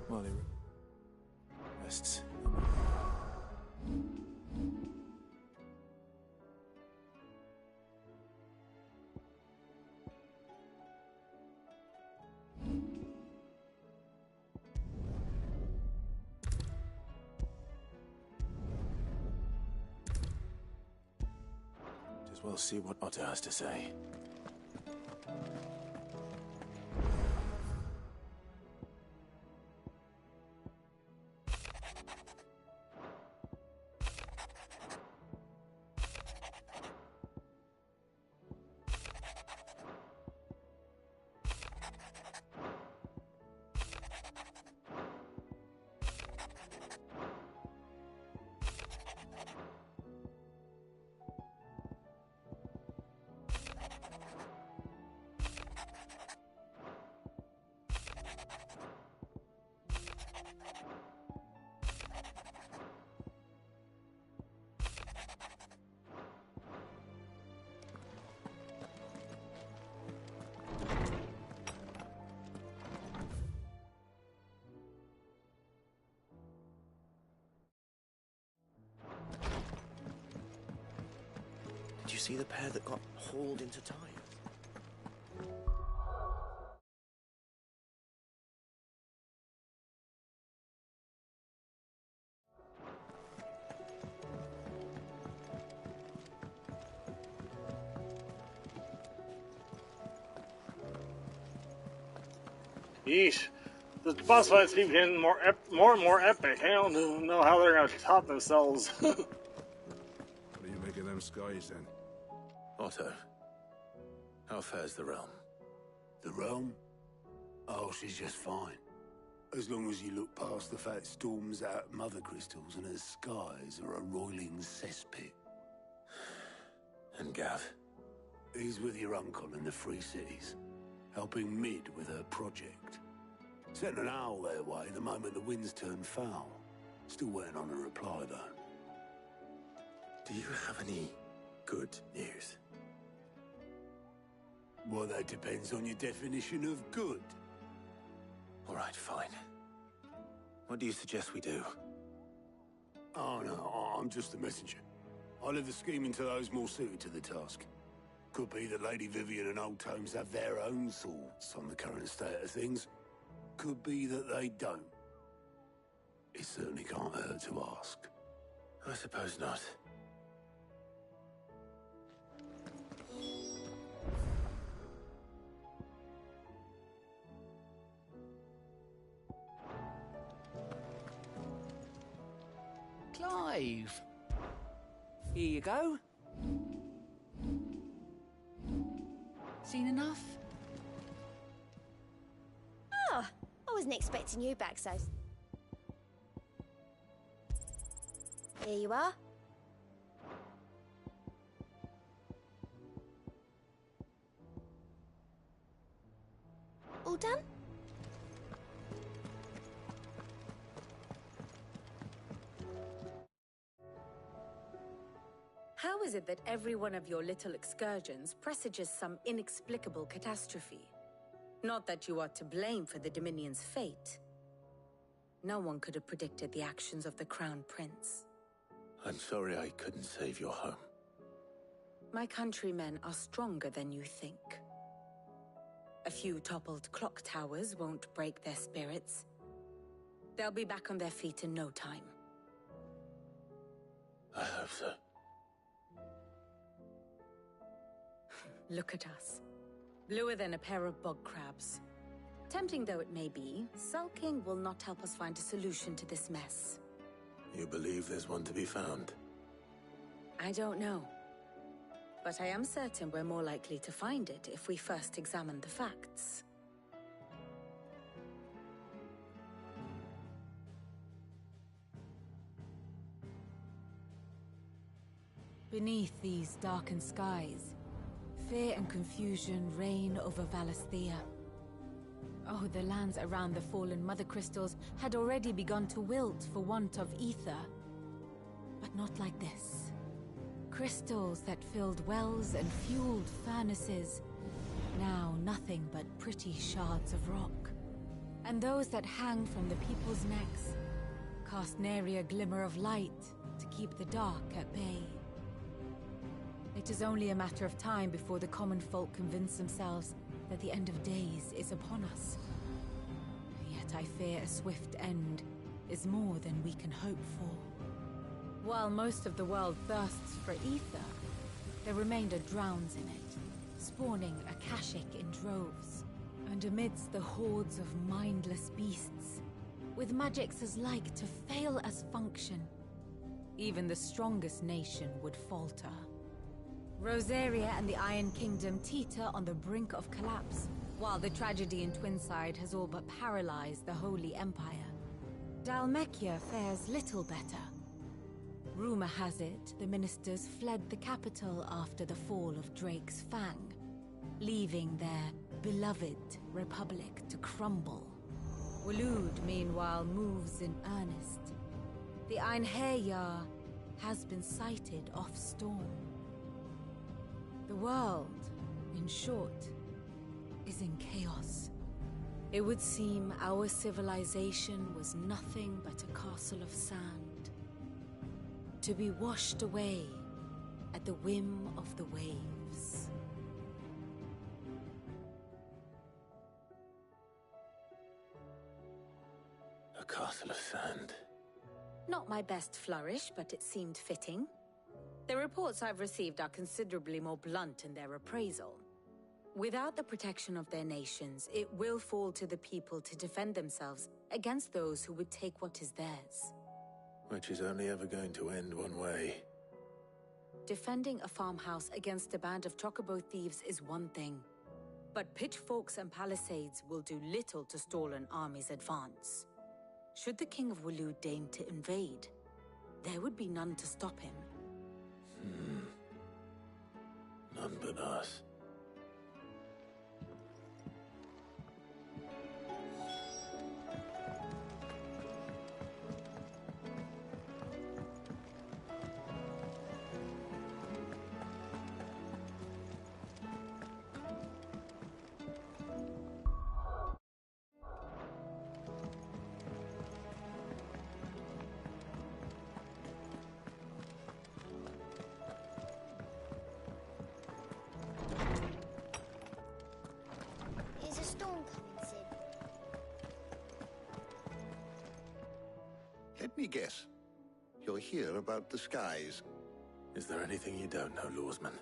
Molly rests. Just well see what Otto has to say. Did you see the pair that got hauled into tires? Yeesh. The boss fights keep getting more and more epic. I don't know how they're gonna top themselves. What do you make of them skies, then? Otto, how fares the realm? The realm? Oh, she's just fine. As long as you look past the fact storms out mother crystals and her skies are a roiling cesspit. And Gav? He's with your uncle in the Free Cities, helping Mid with her project. Sent an owl their way the moment the winds turned foul. Still waiting on a reply, though. Do you have any good news? Well, that depends on your definition of good. All right, fine. What do you suggest we do? Oh, no, I'm just a messenger. I'll leave the scheming to those more suited to the task. Could be that Lady Vivian and Old Tomes have their own thoughts on the current state of things. Could be that they don't. It certainly can't hurt to ask. I suppose not. Clive. Here you go. Seen enough? Oh, I wasn't expecting you back so... Here you are. All done? How is it that every one of your little excursions presages some inexplicable catastrophe? Not that you are to blame for the Dominion's fate. No one could have predicted the actions of the Crown Prince. I'm sorry I couldn't save your home. My countrymen are stronger than you think. A few toppled clock towers won't break their spirits. They'll be back on their feet in no time. I hope so. Look at us. Bluer than a pair of bog crabs. Tempting though it may be, sulking will not help us find a solution to this mess. You believe there's one to be found? I don't know. But I am certain we're more likely to find it if we first examine the facts. Beneath these darkened skies, fear and confusion reign over Valisthea. Oh, the lands around the fallen Mother Crystals had already begun to wilt for want of ether. But not like this. Crystals that filled wells and fueled furnaces, now nothing but pretty shards of rock. And those that hang from the people's necks cast nary a glimmer of light to keep the dark at bay. It is only a matter of time before the common folk convince themselves that the end of days is upon us. Yet I fear a swift end is more than we can hope for. While most of the world thirsts for ether, the remainder drowns in it, spawning Akashic in droves. And amidst the hordes of mindless beasts, with magics as like to fail as function, even the strongest nation would falter. Rosaria and the Iron Kingdom teeter on the brink of collapse, while the tragedy in Twinside has all but paralyzed the Holy Empire. Dhalmekia fares little better. Rumor has it the ministers fled the capital after the fall of Drake's Fang, leaving their beloved republic to crumble. Waloed, meanwhile, moves in earnest. The Einherjar has been sighted off-storm. The world, in short, is in chaos. It would seem our civilization was nothing but a castle of sand, to be washed away at the whim of the waves. A castle of sand. Not my best flourish, but it seemed fitting. The reports I've received are considerably more blunt in their appraisal. Without the protection of their nations, it will fall to the people to defend themselves against those who would take what is theirs. Which is only ever going to end one way. Defending a farmhouse against a band of chocobo thieves is one thing, but pitchforks and palisades will do little to stall an army's advance. Should the King of Waloed deign to invade, there would be none to stop him. None but us. Is a storm coming, Sid? Let me guess. You're here about the skies. Is there anything you don't know, Lawsman?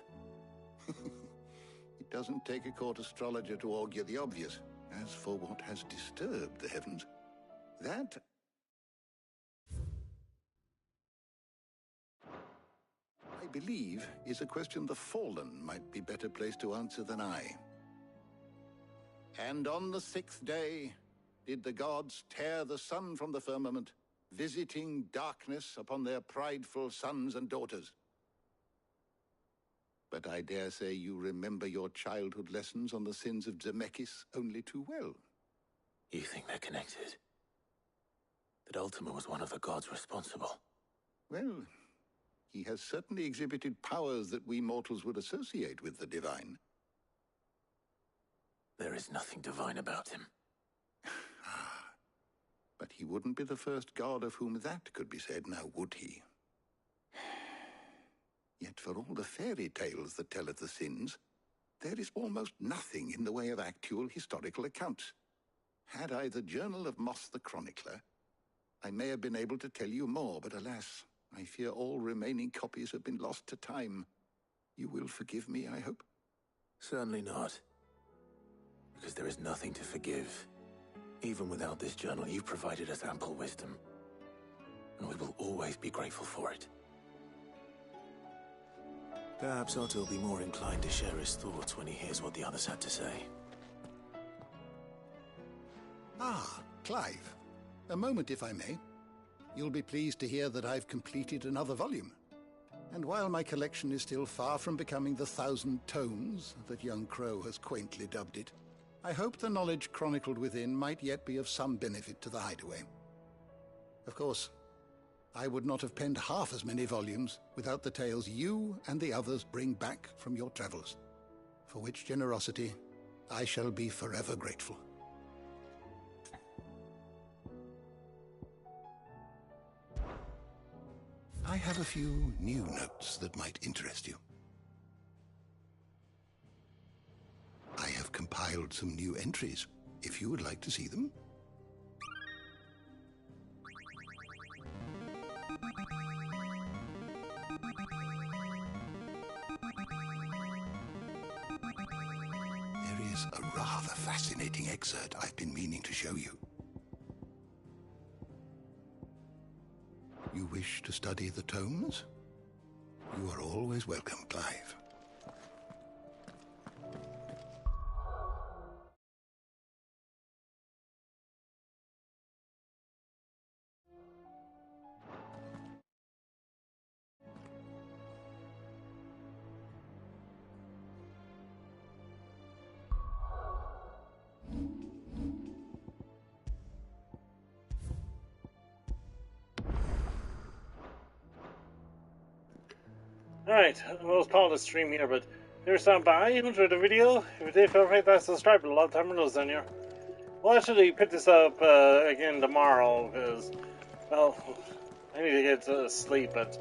It doesn't take a court astrologer to augur the obvious. As for what has disturbed the heavens, that... I believe is a question the Fallen might be better placed to answer than I. And on the 6th day did the gods tear the sun from the firmament, visiting darkness upon their prideful sons and daughters. But I dare say you remember your childhood lessons on the sins of Zemeckis only too well. You think they're connected? That Ultima was one of the gods responsible? Well, he has certainly exhibited powers that we mortals would associate with the divine. There is nothing divine about him. But he wouldn't be the first god of whom that could be said, now would he? Yet for all the fairy tales that tell of the sins, there is almost nothing in the way of actual historical accounts. Had I the Journal of Moss the Chronicler, I may have been able to tell you more, but alas, I fear all remaining copies have been lost to time. You will forgive me, I hope? Certainly not. Because there is nothing to forgive. Even without this journal, you've provided us ample wisdom. And we will always be grateful for it. Perhaps Otto will be more inclined to share his thoughts when he hears what the others had to say. Ah, Clive. A moment, if I may. You'll be pleased to hear that I've completed another volume. And while my collection is still far from becoming the 1,000 tomes that young Crow has quaintly dubbed it, I hope the knowledge chronicled within might yet be of some benefit to the hideaway. Of course, I would not have penned half as many volumes without the tales you and the others bring back from your travels, for which generosity I shall be forever grateful. I have a few new notes that might interest you. I have compiled some new entries, if you would like to see them. There is a rather fascinating excerpt I've been meaning to show you. You wish to study the tomes? You are always welcome, Clive. Alright, I was calling a stream here, but here's some by. You enjoyed the video. If you did, feel free to subscribe. A lot of time windows in here. We'll actually pick this up again tomorrow, because, well, I need to get to sleep, but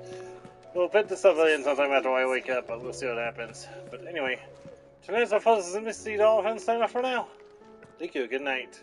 we'll pick this up again sometime after I wake up, but we'll see what happens. But anyway, tonight's our folks is Mistydolphin signing off for now. Thank you, good night.